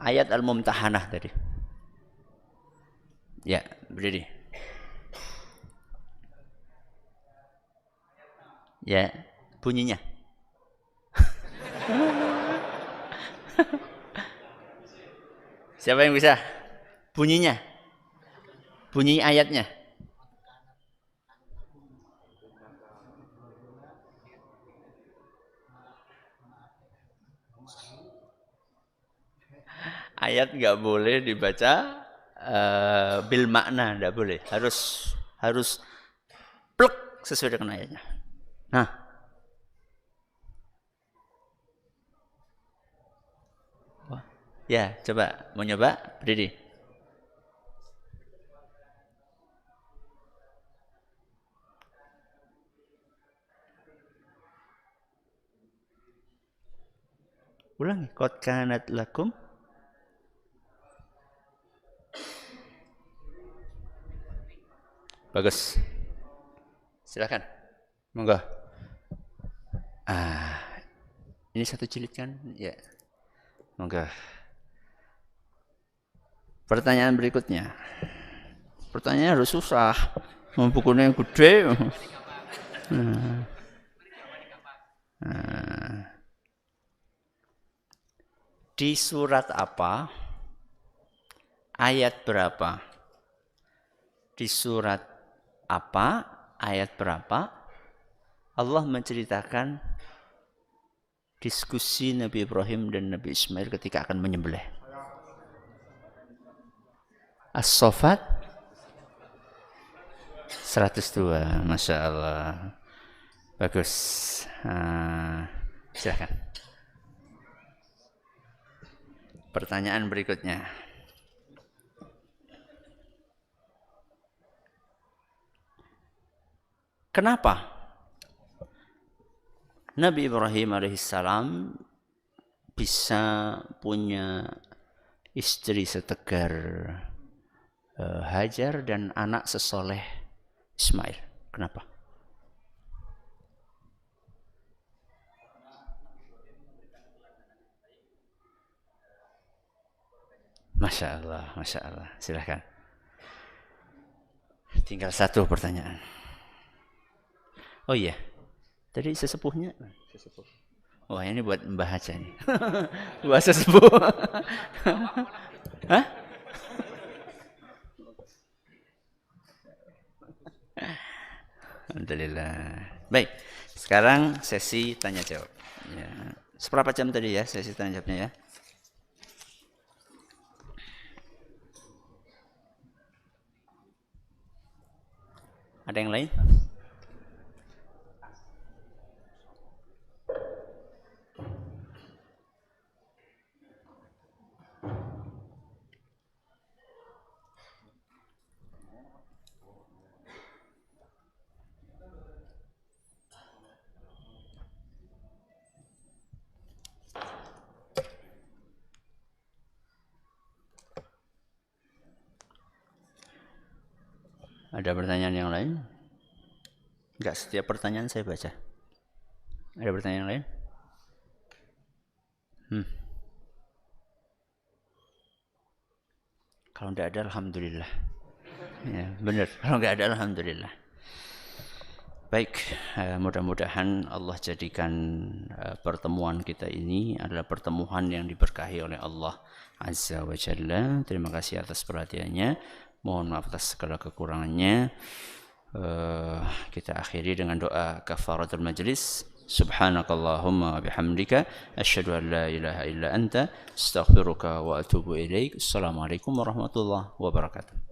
ayat Al-Mumtahanah tadi? Ya, berdiri. Ya, bunyinya. Siapa yang bisa? Bunyinya. Bunyi ayatnya. Ayat nggak boleh dibaca bil makna, nggak boleh. Harus plek sesuai dengan ayatnya. Nah, ya coba mau nyoba berdiri. Ulangi. Qad kanat lakum. Bagus. Silakan. Monggo. Ini 1 jilid kan? Ya. Monggo. Pertanyaan berikutnya. Pertanyaan harus susah. Bukunya yang gede. Di surat apa? Ayat berapa? Di surat apa? Ayat berapa? Allah menceritakan diskusi Nabi Ibrahim dan Nabi Ismail ketika akan menyembelih. As-Saffat 102. Masya Allah. Bagus. Silakan. Pertanyaan berikutnya. Kenapa Nabi Ibrahim alaihissalam bisa punya istri setegar Hajar dan anak sesoleh Ismail? Kenapa? Masya Allah, Masya Allah. Silahkan. Tinggal 1 pertanyaan. Oh iya, tadi sesepuhnya. Sesepuh. Wah, ini buat Mbah Haja nih. Buat sesepuh. Hah? Alhamdulillah. Baik, Sekarang sesi tanya jawab. Ya. Seberapa jam tadi ya sesi tanya jawabnya ya? Ada yang lain? Ada pertanyaan yang lain? Enggak, setiap pertanyaan saya baca. Ada pertanyaan yang lain? Kalau enggak ada, alhamdulillah. Ya, benar. Kalau enggak ada, alhamdulillah. Baik, mudah-mudahan Allah jadikan pertemuan kita ini adalah pertemuan yang diberkahi oleh Allah Azza wa Jalla. Terima kasih atas perhatiannya. Mohon maaf atas segala kekurangannya. Kita akhiri dengan doa kafaratul majlis. Subhanakallahumma wa bihamdika asyhadu an la ilaha illa anta astaghfiruka wa atubu ilaik. Assalamualaikum warahmatullahi wabarakatuh.